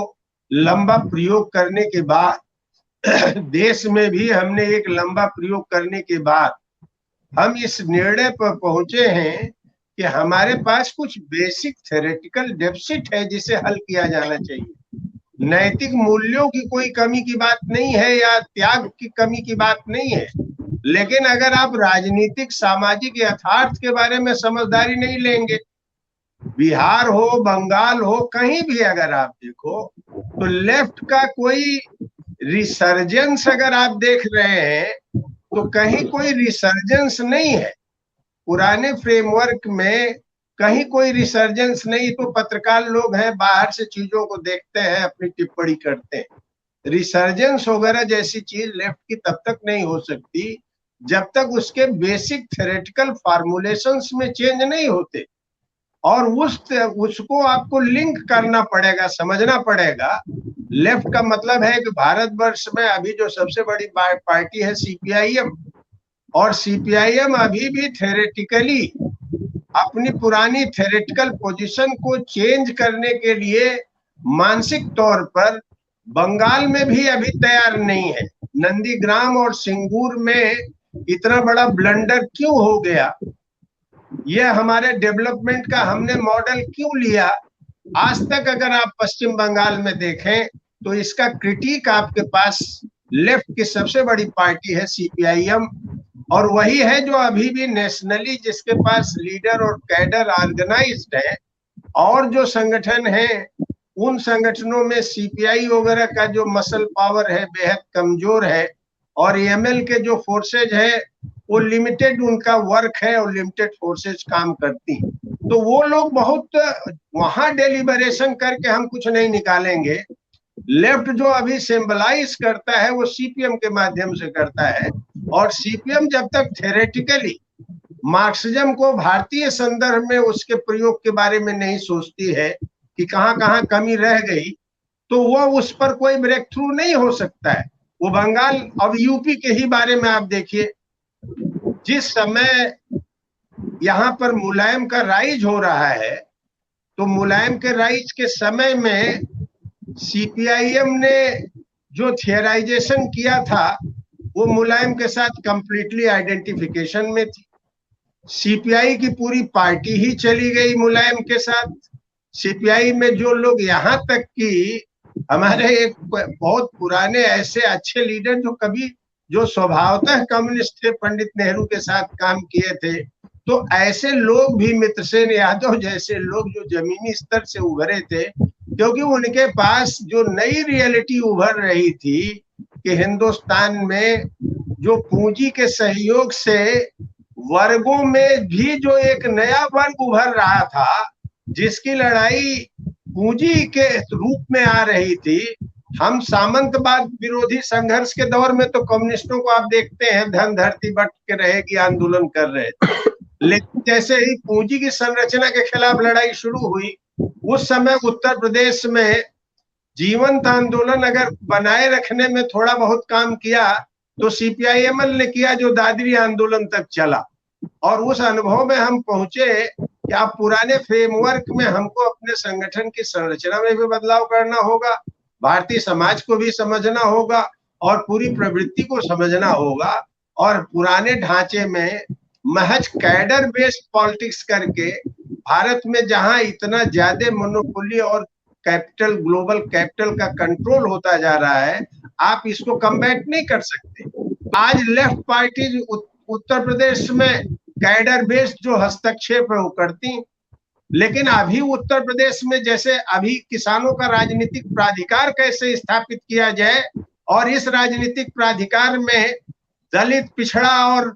लंबा प्रयोग करने के बाद, देश में भी हमने एक लंबा प्रयोग करने के बाद हम इस निर्णय पर पहुंचे हैं कि हमारे पास कुछ बेसिक थ्योरेटिकल डेफिसिट है जिसे हल किया जाना चाहिए। नैतिक मूल्यों की कोई कमी की बात नहीं है या त्याग की कमी की बात नहीं है, लेकिन अगर आप राजनीतिक सामाजिक यथार्थ के बारे में समझदारी नहीं लेंगे, बिहार हो, बंगाल हो, कहीं भी अगर आप देखो तो लेफ्ट का कोई रिसर्जेंस अगर आप देख रहे हैं तो कहीं कोई रिसर्जेंस नहीं है। पुराने फ्रेमवर्क में कहीं कोई रिसर्जेंस नहीं। तो पत्रकार लोग हैं, बाहर से चीजों को देखते हैं, अपनी टिप्पणी करते हैं। रिसर्जेंस वगैरह जैसी चीज लेफ्ट की तब तक नहीं हो सकती जब तक उसके बेसिक थ्योरेटिकल फार्मूलेशंस में चेंज नहीं होते। और उसको आपको लिंक करना पड़ेगा, समझना पड़ेगा। लेफ्ट का मतलब है कि भारतवर्ष में अभी जो सबसे बड़ी पार्टी है सीपीआईएम, और सीपीआईएम अभी भी थ्योरेटिकली अपनी पुरानी थ्योरेटिकल पोजीशन को चेंज करने के लिए मानसिक तौर पर बंगाल में भी अभी तैयार नहीं है। नंदीग्राम और सिंगूर में इतना बड़ा ब्लंडर क्यों हो गया, यह हमारे डेवलपमेंट का हमने मॉडल क्यों लिया, आज तक अगर आप पश्चिम बंगाल में देखें तो इसका क्रिटिक आपके पास लेफ्ट की सबसे बड़ी पार्टी है सीपीआईएम, और वही है जो अभी भी नेशनली जिसके पास लीडर और कैडर ऑर्गेनाइज्ड है, और जो संगठन है उन संगठनों में सीपीआई वगैरह का जो मसल पावर है बेहद कमजोर है, और एमएल के जो फोर्सेज है वो लिमिटेड उनका वर्क है और लिमिटेड फोर्सेज काम करती हैं। तो वो लोग बहुत वहां डेलिबरेशन करके हम कुछ नहीं निकालेंगे। लेफ्ट जो अभी सिंबलाइज करता है वो सीपीएम के माध्यम से करता है, और सीपीएम जब तक थ्योरेटिकली मार्क्सिज्म को भारतीय संदर्भ में उसके प्रयोग के बारे में नहीं सोचती है कि कहां कहां कमी रह गई, तो वो उस पर कोई ब्रेक थ्रू नहीं हो सकता है। वो बंगाल अब यूपी के ही बारे में आप देखिए, जिस समय यहाँ पर मुलायम का राइज हो रहा है, तो मुलायम के राइज के समय में सीपीआईएम ने जो थियराइजेशन किया था वो मुलायम के साथ कंप्लीटली आइडेंटिफिकेशन में थी। सीपीआई की पूरी पार्टी ही चली गई मुलायम के साथ। सीपीआई में जो लोग, यहाँ तक कि हमारे एक बहुत पुराने ऐसे अच्छे लीडर जो स्वभावतः कम्युनिस्ट थे, पंडित नेहरू के साथ काम किए थे, तो ऐसे लोग भी, मित्रसेन यादव जैसे लोग जो जमीनी स्तर से उभरे थे, क्योंकि उनके पास जो नई रियलिटी उभर रही थी कि हिंदुस्तान में जो पूंजी के सहयोग से वर्गों में भी जो एक नया वर्ग उभर रहा था, जिसकी लड़ाई पूंजी के रूप में आ रही थी। हम सामंतवाद विरोधी संघर्ष के दौर में तो कम्युनिस्टों को आप देखते हैं धन धरती बट के रहेगी आंदोलन कर रहे थे, लेकिन जैसे ही पूंजी की संरचना के खिलाफ लड़ाई शुरू हुई, उस समय उत्तर प्रदेश में जीवंत आंदोलन अगर बनाए रखने में थोड़ा बहुत काम किया तो सीपीआईएमएल ने किया, जो दादरी आंदोलन तक चला। और उस अनुभव में हम पहुंचे कि आप पुराने फ्रेमवर्क में हमको अपने संगठन की संरचना में भी बदलाव करना होगा, भारतीय समाज को भी समझना होगा और पूरी प्रवृत्ति को समझना होगा, और पुराने ढांचे में महज कैडर बेस्ड पॉलिटिक्स करके भारत में जहां इतना ज्यादा मोनोपोली और कैपिटल, ग्लोबल कैपिटल का कंट्रोल होता जा रहा है, आप इसको कम्बैट नहीं कर सकते। आज लेफ्ट पार्टी उत्तर प्रदेश में कैडर बेस्ड जो हस्तक्षेप है वो करती, लेकिन अभी उत्तर प्रदेश में जैसे अभी किसानों का राजनीतिक प्राधिकार कैसे स्थापित किया जाए और इस राजनीतिक प्राधिकार में दलित, पिछड़ा और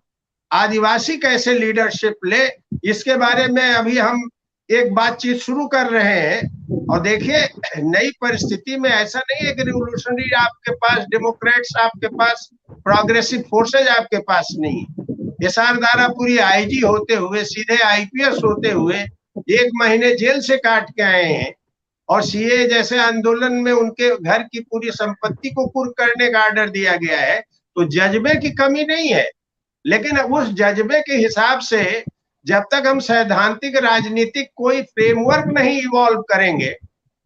आदिवासी कैसे लीडरशिप ले, इसके बारे में अभी हम एक बातचीत शुरू कर रहे हैं। और देखिए, नई परिस्थिति में ऐसा नहीं है कि रिवोल्यूशनरी आपके पास, डेमोक्रेट्स आपके पास, प्रोग्रेसिव फोर्सेज आपके पास नहीं। एसआर दारापुरी आईजी होते हुए सीधे आईपीएस होते हुए 1 महीने जेल से काट के आए हैं, और सीए जैसे आंदोलन में उनके घर की पूरी संपत्ति को कुर्क करने का ऑर्डर दिया गया है। तो जज्बे की कमी नहीं है, लेकिन उस जज्बे के हिसाब से जब तक हम सैद्धांतिक राजनीतिक कोई फ्रेमवर्क नहीं इवॉल्व करेंगे,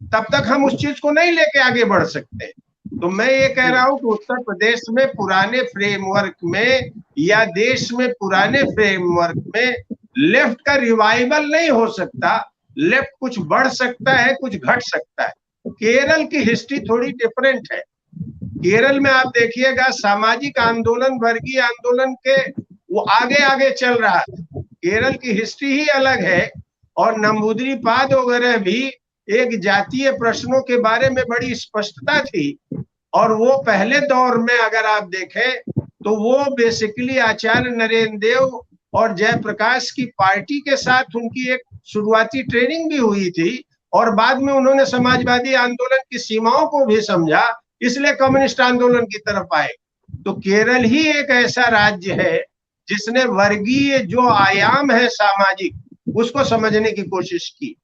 तब तक हम उस चीज को नहीं लेके आगे बढ़ सकते। तो मैं ये कह रहा हूं कि उत्तर प्रदेश में पुराने फ्रेमवर्क में या देश में पुराने फ्रेमवर्क में लेफ्ट का रिवाइवल नहीं हो सकता। लेफ्ट कुछ बढ़ सकता है, कुछ घट सकता है। केरल की हिस्ट्री थोड़ी डिफरेंट है। केरल में आप देखिएगा सामाजिक आंदोलन, वर्गीय आंदोलन के वो आगे आगे चल रहा था। केरल की हिस्ट्री ही अलग है, और नंबूदिरीपाद वगैरह भी एक जातीय प्रश्नों के बारे में बड़ी स्पष्टता थी, और वो पहले दौर में अगर आप देखें तो वो बेसिकली आचार्य नरेंद्र देव और जयप्रकाश की पार्टी के साथ उनकी एक शुरुआती ट्रेनिंग भी हुई थी, और बाद में उन्होंने समाजवादी आंदोलन की सीमाओं को भी समझा, इसलिए कम्युनिस्ट आंदोलन की तरफ आए। तो केरल ही एक ऐसा राज्य है जिसने वर्गीय जो आयाम है सामाजिक, उसको समझने की कोशिश की।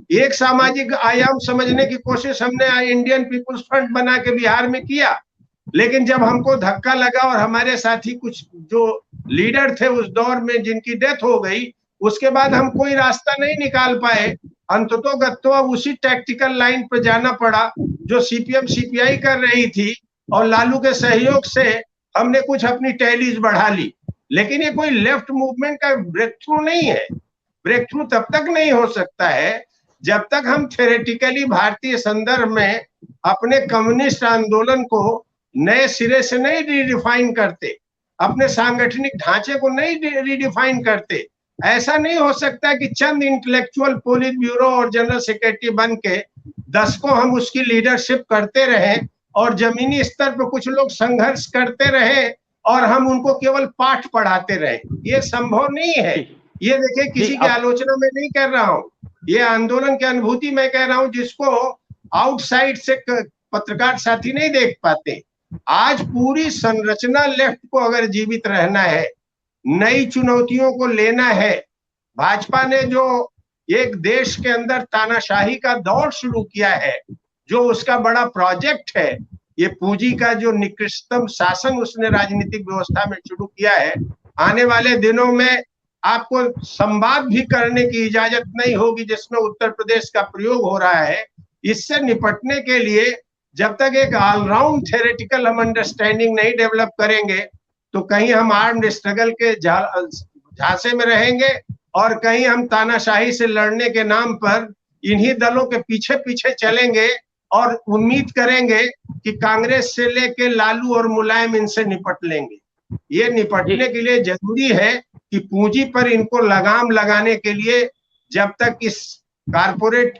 एक सामाजिक आयाम समझने की कोशिश हमने इंडियन पीपुल्स फ्रंट बना के बिहार में किया, लेकिन जब हमको धक्का लगा और हमारे साथी कुछ जो लीडर थे उस दौर में जिनकी डेथ हो गई, उसके बाद हम कोई रास्ता नहीं निकाल पाए। अंततोगत्तो अब उसी टैक्टिकल लाइन पर जाना पड़ा जो सीपीएम सीपीआई कर रही थी, और लालू के सहयोग से हमने कुछ अपनी टैलीज बढ़ा ली। लेकिन ये कोई लेफ्ट मूवमेंट का ब्रेक थ्रू नहीं है। ब्रेक थ्रू तब तक नहीं हो सकता है जब तक हम थ्योरेटिकली भारतीय संदर्भ में अपने कम्युनिस्ट आंदोलन को नए सिरे से नहीं रिडिफाइन करते, अपने सांगठनिक ढांचे को नहीं रिडिफाइन करते। ऐसा नहीं हो सकता कि चंद इंटेलेक्चुअल पोलित ब्यूरो और जनरल सेक्रेटरी बन के दशकों हम उसकी लीडरशिप करते रहे और जमीनी स्तर पर कुछ लोग संघर्ष करते रहे और हम उनको केवल पाठ पढ़ाते रहे। ये संभव नहीं है। ये देखिए, किसी की आलोचना में नहीं कर रहा हूँ, ये आंदोलन की अनुभूति मैं कह रहा हूँ जिसको आउटसाइड से पत्रकार साथी नहीं देख पाते। आज पूरी संरचना लेफ्ट को अगर जीवित रहना है, नई चुनौतियों को लेना है, भाजपा ने जो एक देश के अंदर तानाशाही का दौर शुरू किया है, जो उसका बड़ा प्रोजेक्ट है, ये पूंजी का जो निकृष्टतम शासन उसने राजनीतिक व्यवस्था में शुरू किया है, आने वाले दिनों में आपको संवाद भी करने की इजाजत नहीं होगी जिसमें उत्तर प्रदेश का प्रयोग हो रहा है। इससे निपटने के लिए जब तक एक ऑलराउंड थ्योरेटिकल हम अंडरस्टैंडिंग नहीं डेवलप करेंगे तो कहीं हम आर्म्ड स्ट्रगल के झांसे में रहेंगे और कहीं हम तानाशाही से लड़ने के नाम पर इन्हीं दलों के पीछे पीछे चलेंगे और उम्मीद करेंगे कि कांग्रेस से लेके लालू और मुलायम इनसे निपट लेंगे। ये निपटने के लिए जरूरी है कि पूंजी पर इनको लगाम लगाने के लिए जब तक इस कारपोरेट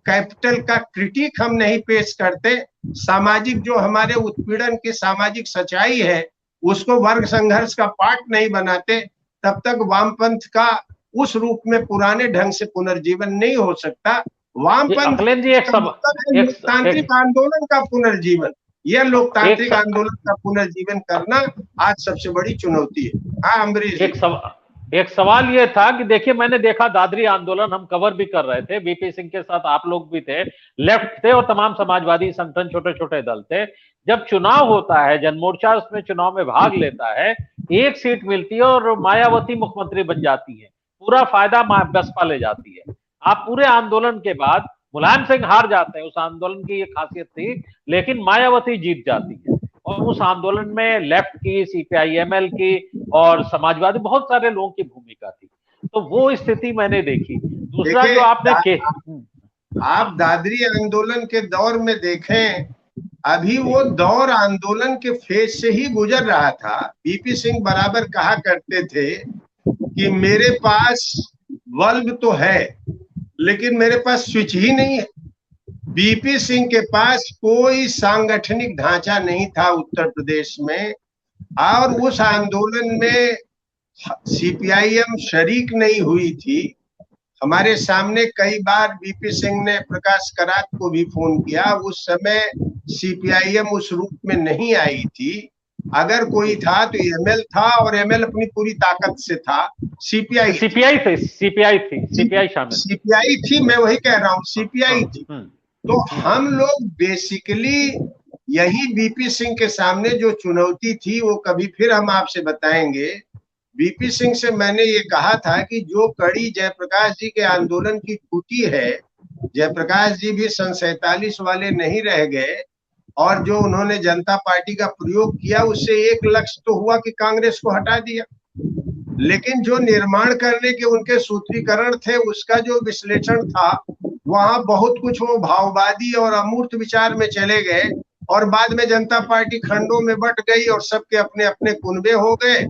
कैपिटल का क्रिटिक हम नहीं पेश करते, सामाजिक जो हमारे उत्पीड़न की सामाजिक सच्चाई है उसको वर्ग संघर्ष का पार्ट नहीं बनाते, तब तक वामपंथ का उस रूप में पुराने ढंग से पुनर्जीवन नहीं हो सकता। वामपंथ लोकतांत्रिक आंदोलन का पुनर्जीवन, यह लोकतांत्रिक आंदोलन का पुनर्जीवन करना आज सबसे बड़ी चुनौती है। हाँ अम्बरीश, एक सवाल ये था कि देखिए, मैंने देखा दादरी आंदोलन हम कवर भी कर रहे थे, वीपी सिंह के साथ आप लोग भी थे, लेफ्ट थे और तमाम समाजवादी संगठन, छोटे छोटे दल थे। जब चुनाव होता है, जनमोर्चा उसमें चुनाव में भाग लेता है, एक सीट मिलती है और मायावती मुख्यमंत्री बन जाती है, पूरा फायदा बसपा ले जाती है। आप पूरे आंदोलन के बाद मुलायम सिंह हार जाते हैं, उस आंदोलन की ये खासियत थी, लेकिन मायावती जीत जाती है। और उस आंदोलन में लेफ्ट की, सीपीआईएमएल की और समाजवादी बहुत सारे लोगों की भूमिका थी। तो वो स्थिति मैंने देखी। दूसरा जो आपने आप दादरी आंदोलन के दौर में देखें, अभी वो दौर आंदोलन के फेज से ही गुजर रहा था। वीपी सिंह बराबर कहा करते थे कि मेरे पास बल्ब तो है लेकिन मेरे पास स्विच ही नहीं है। वीपी सिंह के पास कोई सांगठनिक ढांचा नहीं था उत्तर प्रदेश में, और उस आंदोलन में सीपीआईएम शरीक नहीं हुई थी। हमारे सामने कई बार वीपी सिंह ने प्रकाश करात को भी फोन किया, उस समय सीपीआईएम उस रूप में नहीं आई थी। अगर कोई था तो एमएल था, और एमएल अपनी पूरी ताकत से था। सीपीआई थी, मैं वही कह रहा हूँ, सीपीआई थी। तो हम लोग बेसिकली यही वीपी सिंह के सामने जो चुनौती थी वो कभी फिर हम आपसे बताएंगे। वीपी सिंह से मैंने ये कहा था कि जो कड़ी जयप्रकाश जी के आंदोलन की टूटी है, जयप्रकाश जी भी सन 47 वाले नहीं रह गए, और जो उन्होंने जनता पार्टी का प्रयोग किया उससे एक लक्ष्य तो हुआ कि कांग्रेस को हटा दिया, लेकिन जो निर्माण करने के उनके सूत्रीकरण थे, उसका जो विश्लेषण था, वहां बहुत कुछ वो भाववादी और अमूर्त विचार में चले गए, और बाद में जनता पार्टी खंडों में बट गई और सबके अपने अपने कुनबे हो गए।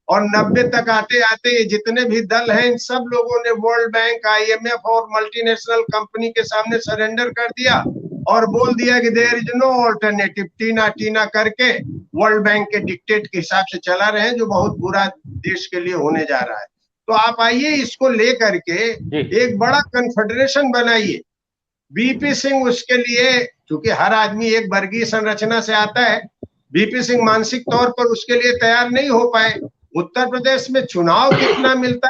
और 90 तक आते आते ये जितने भी दल हैं, इन सब लोगों ने वर्ल्ड बैंक, आईएमएफ और मल्टीनेशनल कंपनी के सामने सरेंडर कर दिया और बोल दिया कि देयर इज नो ऑल्टरनेटिव। टीना टीना करके वर्ल्ड बैंक के डिक्टेट के हिसाब से चला रहे हैं, जो बहुत बुरा देश के लिए होने जा रहा है। तो आप आइए, इसको लेकर के एक बड़ा कन्फेडरेशन बनाइए। वीपी सिंह उसके लिए, क्योंकि हर आदमी एक वर्गीय संरचना से आता है, वीपी सिंह मानसिक तौर पर उसके लिए तैयार नहीं हो पाए। उत्तर प्रदेश में चुनाव कितना मिलता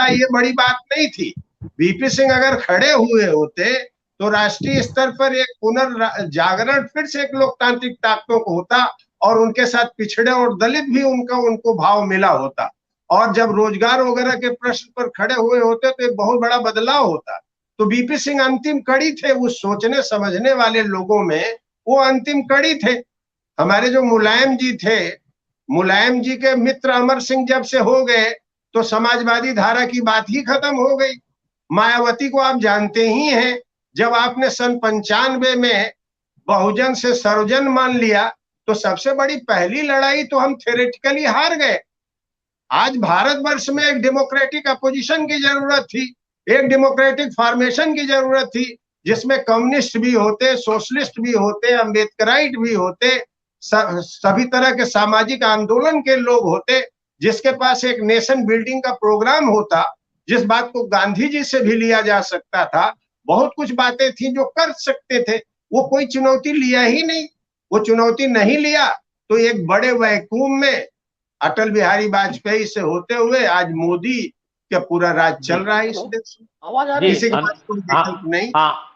है ये बड़ी बात नहीं थी, बीपी सिंह अगर खड़े हुए होते तो राष्ट्रीय स्तर पर एक पुनर्जागरण फिर से एक लोकतांत्रिक ताकतों को होता और उनके साथ पिछड़े और दलित भी उनको भाव मिला होता। और जब रोजगार वगैरह के प्रश्न पर खड़े हुए होते तो एक बहुत बड़ा बदलाव होता। तो बीपी सिंह अंतिम कड़ी थे उस सोचने समझने वाले लोगों में, वो अंतिम कड़ी थे। हमारे जो मुलायम जी थे, मुलायम जी के मित्र अमर सिंह जब से हो गए तो समाजवादी धारा की बात ही खत्म हो गई। मायावती को आप जानते ही हैं, जब आपने सन 95 में बहुजन से सर्वजन मान लिया तो सबसे बड़ी पहली लड़ाई तो हम थ्योरेटिकली हार गए। आज भारतवर्ष में एक डेमोक्रेटिक अपोजिशन की जरूरत थी, एक डेमोक्रेटिक फॉर्मेशन की जरूरत थी, जिसमें कम्युनिस्ट भी होते, सोशलिस्ट भी होते, अम्बेडकराइट भी होते, सभी तरह के सामाजिक आंदोलन के लोग होते, जिसके पास एक नेशन बिल्डिंग का प्रोग्राम होता, जिस बात को गांधी जी से भी लिया जा सकता था। बहुत कुछ बातें थी जो कर सकते थे, वो कोई चुनौती लिया ही नहीं। वो चुनौती नहीं लिया तो एक बड़े वैक्यूम में अटल बिहारी वाजपेयी से होते हुए आज मोदी का पूरा राज चल रहा है इस देश में। आवाज आ रही है? किसी के पास कोई विकल्प नहीं। हाँ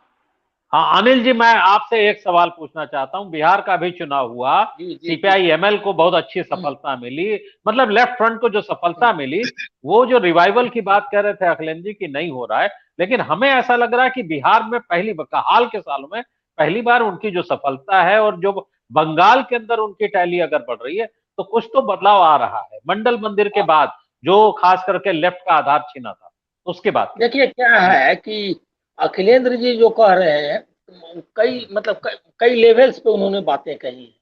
अनिल जी, मैं आपसे एक सवाल पूछना चाहता हूँ। बिहार का भी चुनाव हुआ, सीपीआई एमएल को बहुत अच्छी सफलता मिली, मतलब लेफ्ट फ्रंट को जो सफलता मिली, वो जो रिवाइवल की बात कह रहे थे अखिलेश जी की नहीं हो रहा है, लेकिन हमें ऐसा लग रहा है कि बिहार में हाल के सालों में पहली बार उनकी जो सफलता है और जो बंगाल के अंदर उनकी टैली अगर बढ़ रही है तो कुछ तो बदलाव आ रहा है। मंडल मंदिर के बाद जो खास करके लेफ्ट का आधार छीना था, उसके बाद देखिए क्या है कि अखिलेंद्र जी जो कह रहे हैं, कई लेवल्स पे उन्होंने बातें कही हैं,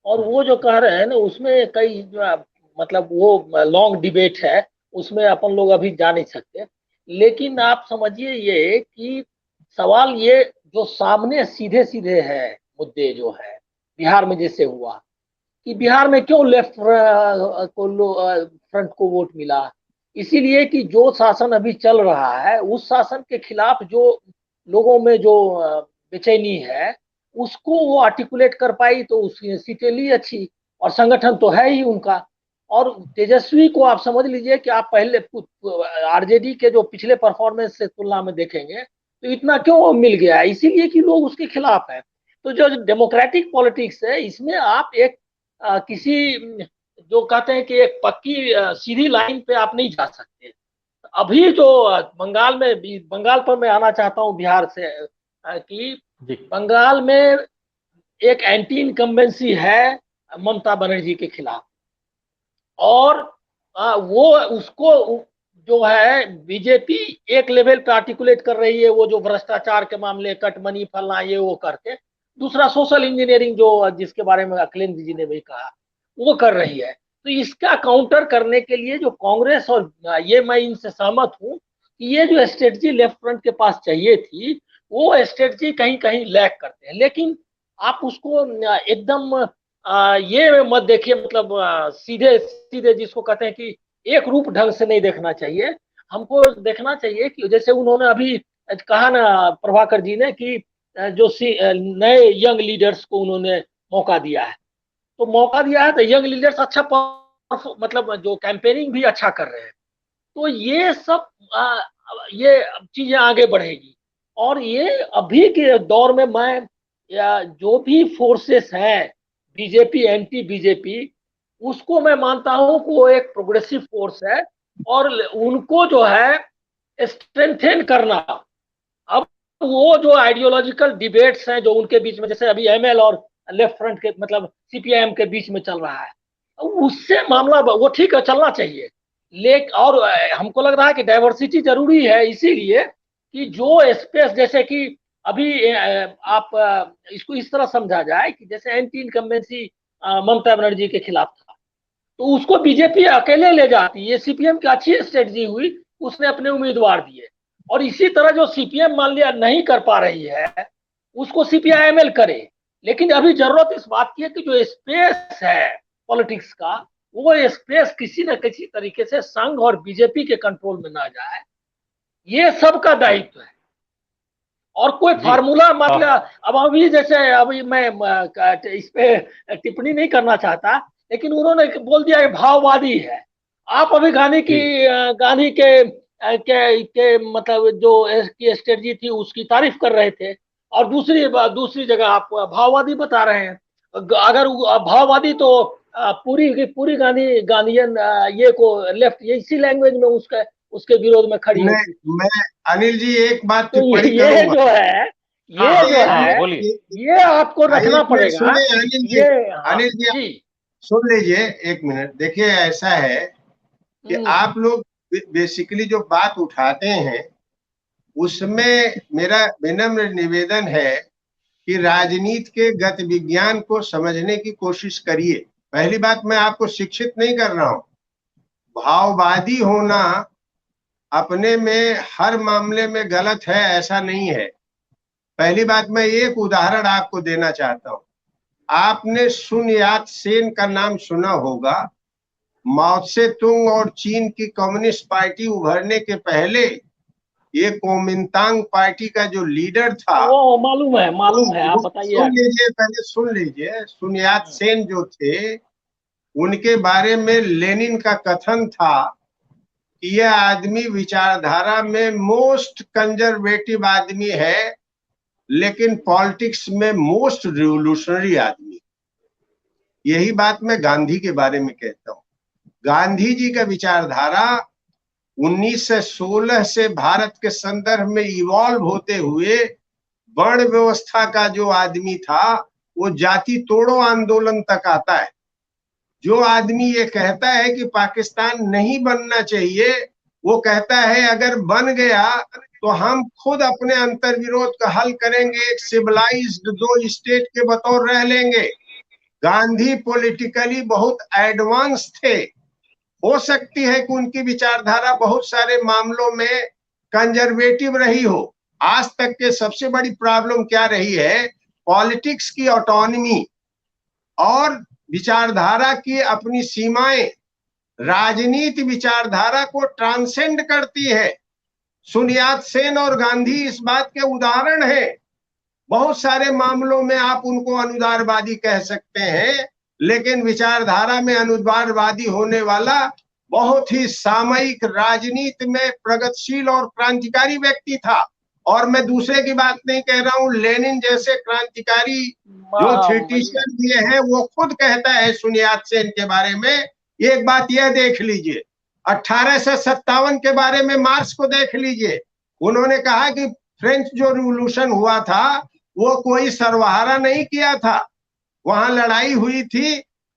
और वो जो कह रहे हैं ना उसमें कई वो लॉन्ग डिबेट है, उसमें अपन लोग अभी जा नहीं सकते। लेकिन आप समझिए ये कि सवाल ये जो सामने सीधे सीधे है मुद्दे जो है बिहार में जैसे हुआ कि बिहार में क्यों लेफ्ट फ्रंट को वोट मिला, इसीलिए कि जो शासन अभी चल रहा है उस शासन के खिलाफ जो लोगों में जो बेचैनी है उसको वो आर्टिकुलेट कर पाई तो उसकी सीटें ली अच्छी, और संगठन तो है ही उनका। और तेजस्वी को आप समझ लीजिए कि आप पहले आरजेडी के जो पिछले परफॉर्मेंस से तुलना में देखेंगे तो इतना क्यों मिल गया, इसीलिए कि लोग उसके खिलाफ है। तो जो डेमोक्रेटिक पॉलिटिक्स है इसमें आप एक किसी जो कहते हैं कि एक पक्की सीधी लाइन पे आप नहीं जा सकते। अभी जो बंगाल पर मैं आना चाहता हूं बिहार से, कि बंगाल में एक एंटी इनकम्बेंसी है ममता बनर्जी के खिलाफ, और वो उसको जो है बीजेपी एक लेवल पे आर्टिकुलेट कर रही है, वो जो भ्रष्टाचार के मामले, कट मनी फलना ये वो करके। दूसरा सोशल इंजीनियरिंग जो जिसके बारे में अखिलेश जी ने भी कहा वो कर रही है। तो इसका काउंटर करने के लिए जो कांग्रेस, और ये मैं इनसे सहमत हूं कि ये जो स्ट्रेटजी लेफ्ट फ्रंट के पास चाहिए थी वो स्ट्रेटजी कहीं कहीं लैक करते हैं। लेकिन आप उसको एकदम ये मत देखिए, सीधे सीधे जिसको कहते हैं कि एक रूप ढंग से नहीं देखना चाहिए। हमको देखना चाहिए कि जैसे उन्होंने अभी कहा ना प्रभाकर जी ने कि जो नए यंग लीडर्स को उन्होंने मौका दिया है, तो मौका दिया है तो यंग लीडर्स अच्छा जो कैंपेनिंग भी अच्छा कर रहे हैं, तो ये सब ये चीजें आगे बढ़ेगी। और ये अभी के दौर में मैं जो भी फोर्सेस हैं बीजेपी एंटी बीजेपी, उसको मैं मानता हूं कि वो एक प्रोग्रेसिव फोर्स है, और उनको जो है स्ट्रेंथेन करना। अब वो जो आइडियोलॉजिकल डिबेट्स हैं जो उनके बीच में, जैसे अभी एमएल और लेफ्ट फ्रंट के सीपीआईएम के बीच में चल रहा है, उससे मामला वो ठीक है, चलना चाहिए। लेकिन और हमको लग रहा है कि डाइवर्सिटी जरूरी है, इसीलिए कि जो स्पेस, जैसे कि अभी आप इसको इस तरह समझा जाए कि जैसे एंटी इनकम्बेंसी ममता बनर्जी के खिलाफ था तो उसको बीजेपी अकेले ले जाती, ये सीपीएम की अच्छी स्ट्रेटजी हुई, उसने अपने उम्मीदवार दिए। और इसी तरह जो सीपीएम मान लिया नहीं कर पा रही है उसको सीपीआईएमएल करे। लेकिन अभी जरूरत इस बात की है कि जो स्पेस है पॉलिटिक्स का, वो स्पेस किसी न किसी तरीके से संघ और बीजेपी के कंट्रोल में ना जाए, ये सबका दायित्व है। और कोई फार्मूला अब अभी जैसे अभी मैं इस पे टिप्पणी नहीं करना चाहता, लेकिन उन्होंने बोल दिया कि भाववादी है। आप अभी गांधी के के मतलब जो की स्ट्रेटजी थी उसकी तारीफ कर रहे थे, और दूसरी जगह आप भाववादी बता रहे हैं। अगर भाववादी तो पूरी की पूरी गांधीयन ये को लेफ्ट ये इसी लैंग्वेज में उसके विरोध में खड़ी होती। नहीं, मैं अनिल जी एक बात तो टिप्पणी ये करूंगा। जो है हाँ ये हाँ जो हाँ, है बोलिए। ये आपको रखना एक मिनट पड़ेगा। सुने अनिल जी, ये हाँ अनिल जी जी। सुन लीजिए एक मिनट। देखिए ऐसा है कि आप लोग बेसिकली जो बात उठाते हैं उसमें मेरा विनम्र निवेदन है कि राजनीति के गत विज्ञान को समझने की कोशिश करिए। पहली बात, मैं आपको शिक्षित नहीं कर रहा हूं। भाववादी होना अपने में हर मामले में गलत है ऐसा नहीं है। पहली बात, मैं एक उदाहरण आपको देना चाहता हूं। आपने सुन यात सेन का नाम सुना होगा। माओ से तुंग और चीन की कम्युनिस्ट पार्टी उभरने के पहले ये कोमिंतांग पार्टी का जो लीडर था, वो मालूम है, आप वो बताइए सुन आगे। लीजिए, पहले सुन लीजिए। सुन यात सेन जो थे उनके बारे में लेनिन का कथन था कि यह आदमी विचारधारा में मोस्ट कंजर्वेटिव आदमी है लेकिन पॉलिटिक्स में मोस्ट रिवोल्यूशनरी आदमी। यही बात मैं गांधी के बारे में कहता हूं। गांधी जी का विचारधारा 1916 से भारत के संदर्भ में इवॉल्व होते हुए वर्ण व्यवस्था का जो आदमी था वो जाति तोड़ो आंदोलन तक आता है। जो आदमी ये कहता है कि पाकिस्तान नहीं बनना चाहिए, वो कहता है अगर बन गया तो हम खुद अपने अंतर्विरोध का हल करेंगे, एक सिविलाइज्ड दो स्टेट के बतौर रह लेंगे। गांधी पॉलिटिकली बहुत एडवांस थे। हो सकती है कि उनकी विचारधारा बहुत सारे मामलों में कंजर्वेटिव रही हो। आज तक के सबसे बड़ी प्रॉब्लम क्या रही है? पॉलिटिक्स की ऑटोनॉमी और विचारधारा की अपनी सीमाएं राजनीति विचारधारा को ट्रांसेंड करती है। सुन यात सेन और गांधी इस बात के उदाहरण हैं। बहुत सारे मामलों में आप उनको अनुदारवादी कह सकते हैं, लेकिन विचारधारा में अनुदारवादी होने वाला बहुत ही सामयिक राजनीति में प्रगतिशील और क्रांतिकारी व्यक्ति था। और मैं दूसरे की बात नहीं कह रहा हूं, लेनिन जैसे क्रांतिकारी जो थ्योरिटिशियन दिए हैं वो खुद कहता है सुन यात सेन के बारे में। एक बात यह देख लीजिए, 1857 के बारे में मार्क्स को देख लीजिए। उन्होंने कहा कि फ्रेंच जो रिवॉल्यूशन हुआ था वो कोई सर्वहारा नहीं किया था, वहां लड़ाई हुई थी,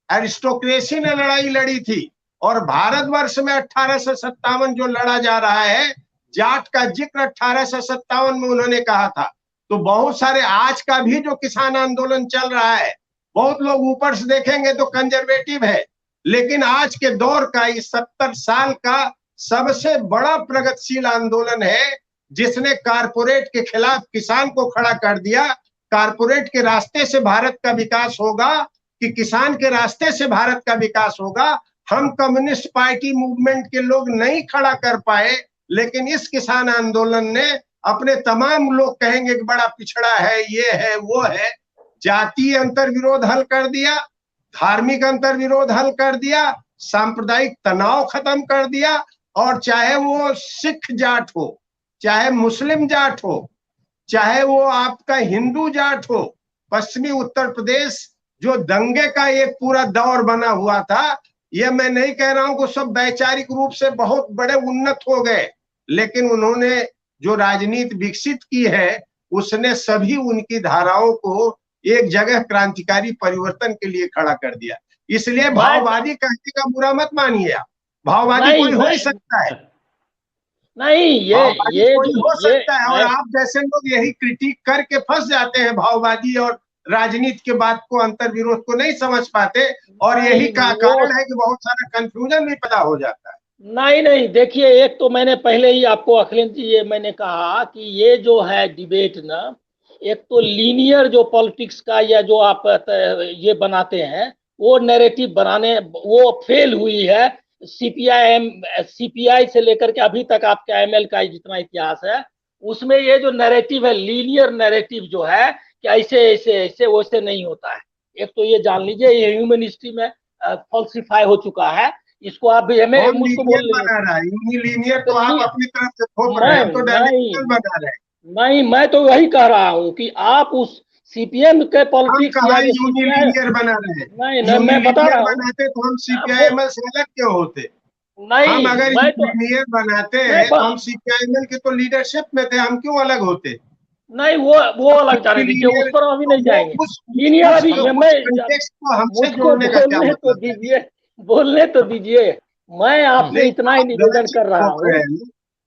एरिस्टोक्रेसी ने लड़ाई लड़ी थी। और भारतवर्ष में 1857 जो लड़ा जा रहा है, जाट का जिक्र 1857 में उन्होंने कहा था। तो बहुत सारे आज का भी जो किसान आंदोलन चल रहा है, बहुत लोग ऊपर से देखेंगे तो कंजर्वेटिव है, लेकिन आज के दौर का इस 70 साल का सबसे बड़ा प्रगतिशील आंदोलन है, जिसने कारपोरेट के खिलाफ किसान को खड़ा कर दिया। कारपोरेट के रास्ते से भारत का विकास होगा कि किसान के रास्ते से भारत का विकास होगा, हम कम्युनिस्ट पार्टी मूवमेंट के लोग नहीं खड़ा कर पाए, लेकिन इस किसान आंदोलन ने अपने तमाम लोग कहेंगे कि बड़ा पिछड़ा है, ये है वो है, जातीय अंतर विरोध हल कर दिया, धार्मिक अंतर विरोध हल कर दिया, सांप्रदायिक तनाव खत्म कर दिया। और चाहे वो सिख जाट हो, चाहे मुस्लिम जाट हो, चाहे वो आपका हिंदू जाट हो, पश्चिमी उत्तर प्रदेश जो दंगे का एक पूरा दौर बना हुआ था, यह मैं नहीं कह रहा हूं कि सब वैचारिक रूप से बहुत बड़े उन्नत हो गए, लेकिन उन्होंने जो राजनीति विकसित की है उसने सभी उनकी धाराओं को एक जगह क्रांतिकारी परिवर्तन के लिए खड़ा कर दिया। इसलिए भाववादी कहने का बुरा मत मानिए आप। भाववादी कोई हो ही सकता है, नहीं, ये कोई हो ये सकता है। और आप जैसे लोग यही क्रिटिक करके फंस जाते हैं, भाववादी और राजनीति के बात को, अंतर विरोध को नहीं समझ पाते, और यही का कारण है कि बहुत सारा कंफ्यूजन भी पैदा हो जाता है। नहीं, देखिए, एक तो मैंने पहले ही आपको अखिलेश जी ये मैंने कहा कि ये जो है डिबेट ना, एक तो लीनियर जो पॉलिटिक्स का या जो आप ये बनाते हैं वो नैरेटिव बनाने वो फेल हुई है। सीपीआई से लेकर के अभी तक आपका एमएल का जितना इतिहास है उसमें ये जो नैरेटिव है, लीनियर नैरेटिव जो है कि ऐसे ऐसे ऐसे वैसे नहीं होता है। एक तो ये जान लीजिए, ये ह्यूमन हिस्ट्री में फॉल्सिफाई हो चुका है। इसको आप भी मैं मुझको बोल बना रहा है, यूनिलीनियर तो आप अपनी तरफ से थोप रहे हैं, हम तो नहीं डायरेक्शनल बना रहे हैं। नहीं, मैं तो वही कह रहा हूँ कि आप उस सीपीएम के पॉलिटिक्स या यूनिलीनियर बना रहे हैं। नहीं मैं बता रहा हूँ, बनाते तो हम सीपीआईएमएल से अलग क्यों होते? नहीं हम अगर यूनिलीनियर बनाते हैं तो हम सीपीआईएमएल के तो लीडरशिप में थे, हम क्यों अलग होते? नहीं, वो अलग जाने दीजिए, उस पर अभी नहीं जाएंगे। लीनियर अभी मुझको बोलने तो दीजिए। मैं आपसे इतना ही निवेदन कर रहा हूँ,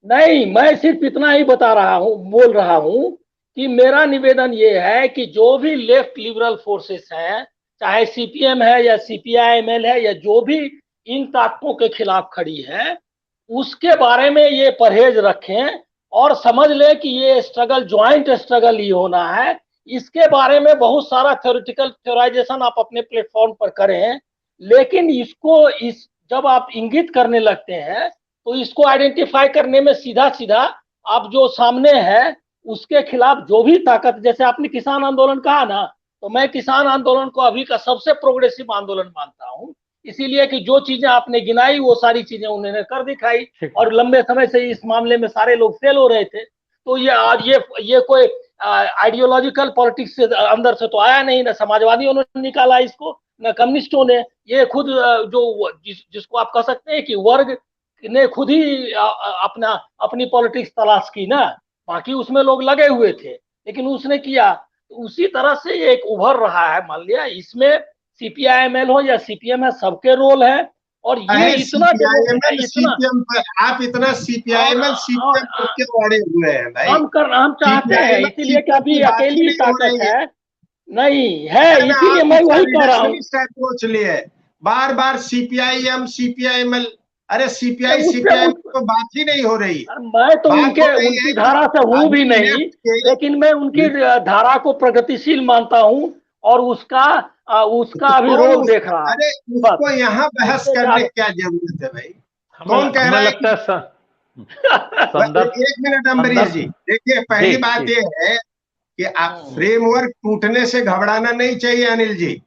नहीं मैं सिर्फ इतना ही बता रहा हूँ, बोल रहा हूँ कि मेरा निवेदन ये है कि जो भी लेफ्ट लिबरल फोर्सेस हैं, चाहे सीपीएम है या सीपीआईएमएल है या जो भी इन ताकतों के खिलाफ खड़ी है, उसके बारे में ये परहेज रखें और समझ ले कि ये स्ट्रगल ज्वाइंट स्ट्रगल ही होना है। इसके बारे में बहुत सारा थ्योरेटिकल थ्योराइजेशन आप अपने प्लेटफॉर्म पर करें, लेकिन इसको जब आप इंगित करने लगते हैं तो इसको आइडेंटिफाई करने में सीधा सीधा आप जो सामने है उसके खिलाफ जो भी ताकत, जैसे आपने किसान आंदोलन कहा ना, तो मैं किसान आंदोलन को अभी का सबसे प्रोग्रेसिव आंदोलन मानता हूँ, इसीलिए कि जो चीजें आपने गिनाई वो सारी चीजें उन्होंने कर दिखाई और लंबे समय से इस मामले में सारे लोग फेल हो रहे थे। तो ये आज ये कोई आइडियोलॉजिकल पॉलिटिक्स से अंदर से तो आया नहीं, ना समाजवादियों ने निकाला इसको, न कम्युनिस्टों ने, ये खुद जो जिसको आप कह सकते हैं कि वर्ग ने खुद ही अपनी पॉलिटिक्स तलाश की ना, बाकी उसमें लोग लगे हुए थे, लेकिन उसने किया। तो उसी तरह से ये एक उभर रहा है, मान लिया इसमें सीपीआईएमएल हो या सीपीएम है, सबके रोल है। और ये इतना सीपीएम पर आप इतना सीपीआईएमएल सीपीएम के बड़े हुए हैं भाई, हम चाहते हैं, इसीलिए कि अभी अकेली ताकत है नहीं है, इसीलिए मैं वही कह रहा हूँ। सोच लिए बार बार सीपीआईएम सीपीआईएमएल, अरे सीपीआईएम तो बात ही नहीं हो रही। मैं तो उनकी धारा से हूँ भी नहीं, लेकिन मैं उनकी धारा को प्रगतिशील मानता हूँ और उसका अभी रोल देख रहा है। अरे उसको यहाँ बहस करने क्या जरूरत है भाई? कौन कह रहा है एक मिनट अम्बरीश जी, देखिए पहली बात ये है कि आप फ्रेमवर्क टूटने से घबराना नहीं चाहिए अनिल जी।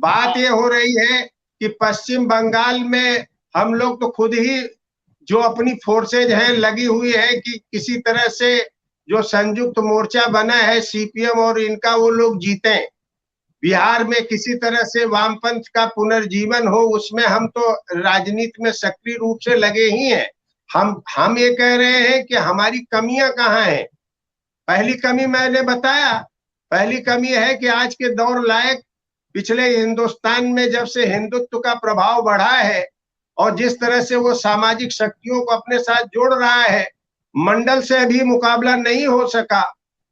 बात ये हो रही है कि पश्चिम बंगाल में हम लोग तो खुद ही जो अपनी फोर्सेज हैं लगी हुई है कि किसी तरह से जो संयुक्त मोर्चा बना है सीपीएम और इनका, वो लोग जीते। बिहार में किसी तरह से वामपंथ का पुनर्जीवन हो, उसमें हम तो राजनीति में सक्रिय रूप से लगे ही हैं। हम ये कह रहे हैं कि हमारी कमियां कहाँ हैं। पहली कमी मैंने बताया, पहली कमी है कि आज के दौर लायक पिछले हिंदुस्तान में जब से हिंदुत्व का प्रभाव बढ़ा है और जिस तरह से वो सामाजिक शक्तियों को अपने साथ जोड़ रहा है, मंडल से भी मुकाबला नहीं हो सका।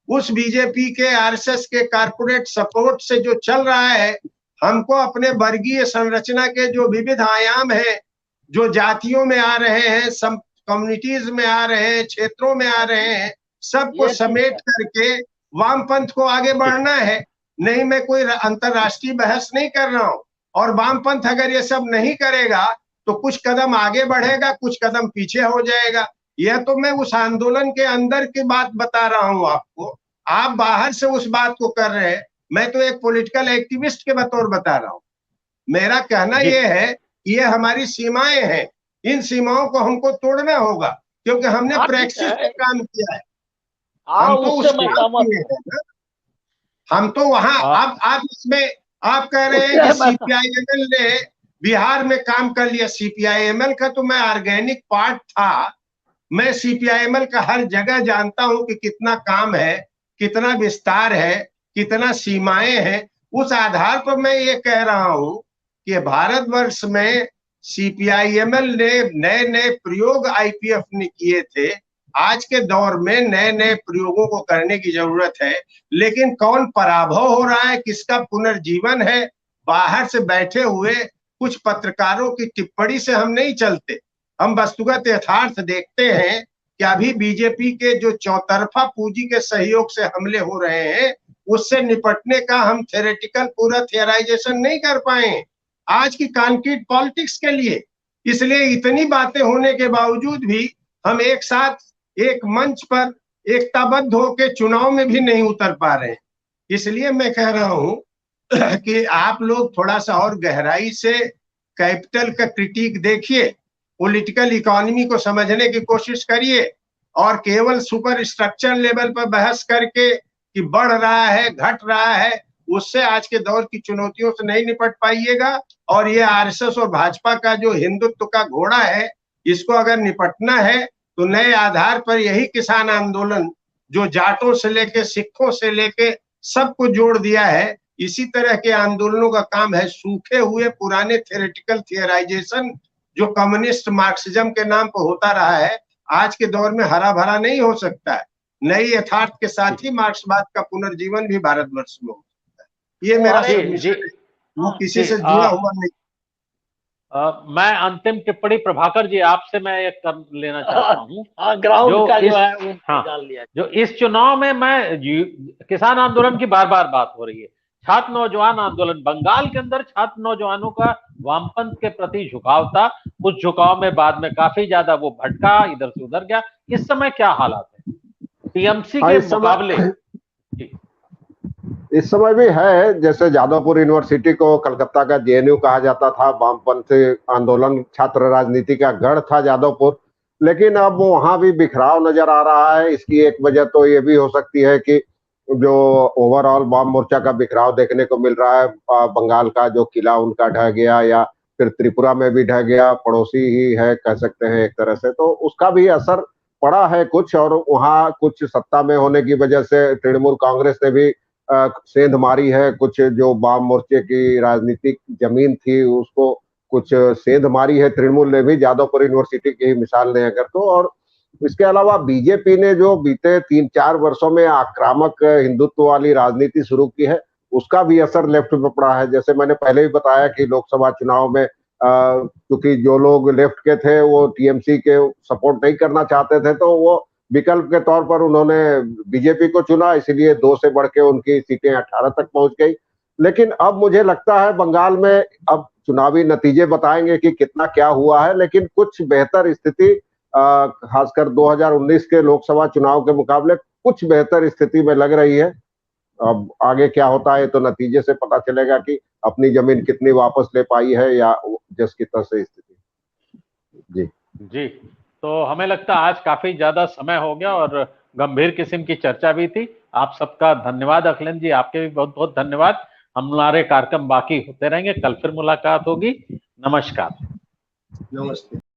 उस बीजेपी के आरएसएस के कारपोरेट सपोर्ट से जो चल रहा है, हमको अपने वर्गीय संरचना के जो विविध आयाम है, जो जातियों में आ रहे हैं, सब कम्युनिटीज में आ रहे हैं, क्षेत्रों में आ रहे हैं, सबको समेट करके वामपंथ को आगे बढ़ना है। नहीं, मैं कोई अंतरराष्ट्रीय बहस नहीं कर रहा हूं। और वामपंथ अगर ये सब नहीं करेगा तो कुछ कदम आगे बढ़ेगा, कुछ कदम पीछे हो जाएगा। यह तो मैं उस आंदोलन के अंदर की बात बता रहा हूं आपको, आप बाहर से उस बात को कर रहे हैं। मैं तो एक पॉलिटिकल एक्टिविस्ट के बतौर बता रहा हूं। मेरा कहना यह है कि ये हमारी सीमाएं हैं, इन सीमाओं को हमको तोड़ना होगा, क्योंकि हमने प्रैक्टिस में काम किया है। हम तो उस हम तो वहां आप इसमें आप कह रहे हैं कि सीपीआईएमएल ने बिहार में काम कर लिया। सीपीआईएमएल का तो मैं ऑर्गेनिक पार्ट था, मैं सीपीआईएमएल का हर जगह जानता हूं कि कितना काम है, कितना विस्तार है, कितना सीमाएं हैं। उस आधार पर मैं ये कह रहा हूं कि भारतवर्ष में सीपीआईएमएल ने नए नए प्रयोग आईपीएफ ने किए थे। आज के दौर में नए नए प्रयोगों को करने की जरूरत है, लेकिन कौन पराभव हो रहा है, किसका पुनर्जीवन है, बाहर से बैठे हुए कुछ पत्रकारों की टिप्पणी से हम नहीं चलते। हम वस्तुगत यथार्थ देखते हैं कि अभी बीजेपी के जो चौतरफा पूंजी के सहयोग से हमले हो रहे हैं, उससे निपटने का हम थ्योरेटिकल पूरा थियराइजेशन नहीं कर पाए आज की कॉन्क्रीट पॉलिटिक्स के लिए। इसलिए इतनी बातें होने के बावजूद भी हम एक साथ एक मंच पर एकताबद्ध होकर चुनाव में भी नहीं उतर पा रहे हैं। इसलिए मैं कह रहा हूं कि आप लोग थोड़ा सा और गहराई से कैपिटल का क्रिटिक देखिए, पॉलिटिकल इकोनॉमी को समझने की कोशिश करिए, और केवल सुपर स्ट्रक्चर लेवल पर बहस करके कि बढ़ रहा है घट रहा है, उससे आज के दौर की चुनौतियों से नहीं निपट पाइएगा। और ये आरएसएस और भाजपा का जो हिंदुत्व का घोड़ा है, इसको अगर निपटना है तो नए आधार पर यही किसान आंदोलन, जो जाटों से लेके सिखों से लेके सबको जोड़ दिया है, इसी तरह के आंदोलनों का काम है। सूखे हुए पुराने थियोरेटिकल थियराइजेशन जो कम्युनिस्ट मार्क्सिज्म के नाम पर होता रहा है, आज के दौर में हरा भरा नहीं हो सकता है। नई यथार्थ के साथ ही मार्क्सवाद का पुनर्जीवन भी भारतवर्ष में हो सकता है। ये मेरा सबमिशन है, वो किसी से जुड़ा हुआ नहीं। मैं अंतिम टिप्पणी प्रभाकर जी आपसे मैं एक कर लेना चाहता हूँ। ग्राउंड का जो है वो जान लिया। जो इस चुनाव में किसान आंदोलन की बार बार बात हो रही है, छात्र नौजवान आंदोलन, बंगाल के अंदर छात्र नौजवानों का वामपंथ के प्रति झुकाव था। उस झुकाव में बाद में काफी ज्यादा वो भटका, इधर से उधर गया। इस समय क्या हालात है टीएमसी के मुकाबले? इस समय भी है, जैसे जादवपुर यूनिवर्सिटी को कलकत्ता का जेएनयू कहा जाता था, वामपंथी आंदोलन छात्र राजनीति का गढ़ था जादवपुर, लेकिन अब वहां भी बिखराव नजर आ रहा है। इसकी एक वजह तो ये भी हो सकती है कि जो ओवरऑल वाम मोर्चा का बिखराव देखने को मिल रहा है, बंगाल का जो किला उनका ढह गया, या फिर त्रिपुरा में भी ढह गया, पड़ोसी ही है कह सकते हैं एक तरह से, तो उसका भी असर पड़ा है कुछ। और वहां कुछ सत्ता में होने की वजह से तृणमूल कांग्रेस ने भी सेंध मारी है, कुछ जो वाम मोर्चे की राजनीतिक जमीन थी उसको कुछ सेंध मारी है तृणमूल ने भी, जादवपुर यूनिवर्सिटी की ही मिसाल ने अगर तो। और इसके अलावा बीजेपी ने जो बीते 3-4 वर्षों में आक्रामक हिंदुत्व वाली राजनीति शुरू की है, उसका भी असर लेफ्ट पे पड़ा है। जैसे मैंने पहले भी बताया कि लोकसभा चुनाव में क्योंकि जो लोग लेफ्ट के थे वो टीएमसी के सपोर्ट नहीं करना चाहते थे, तो वो विकल्प के तौर पर उन्होंने बीजेपी को चुना, इसीलिए 2 से बढ़ के उनकी सीटें 18 तक पहुंच गई। लेकिन अब मुझे लगता है बंगाल में अब चुनावी नतीजे बताएंगे कि कितना क्या हुआ है, लेकिन कुछ बेहतर स्थिति खासकर 2019 के लोकसभा चुनाव के मुकाबले कुछ बेहतर स्थिति में लग रही है। अब आगे क्या होता है तो नतीजे से पता चलेगा कि अपनी जमीन कितनी वापस ले पाई है या जस की तस स्थिति। जी, तो हमें लगता है आज काफी ज्यादा समय हो गया और गंभीर किस्म की चर्चा भी थी। आप सबका धन्यवाद। अखिलेश जी आपके भी बहुत बहुत धन्यवाद। हमारे कार्यक्रम बाकी होते रहेंगे, कल फिर मुलाकात होगी। नमस्कार। नमस्ते।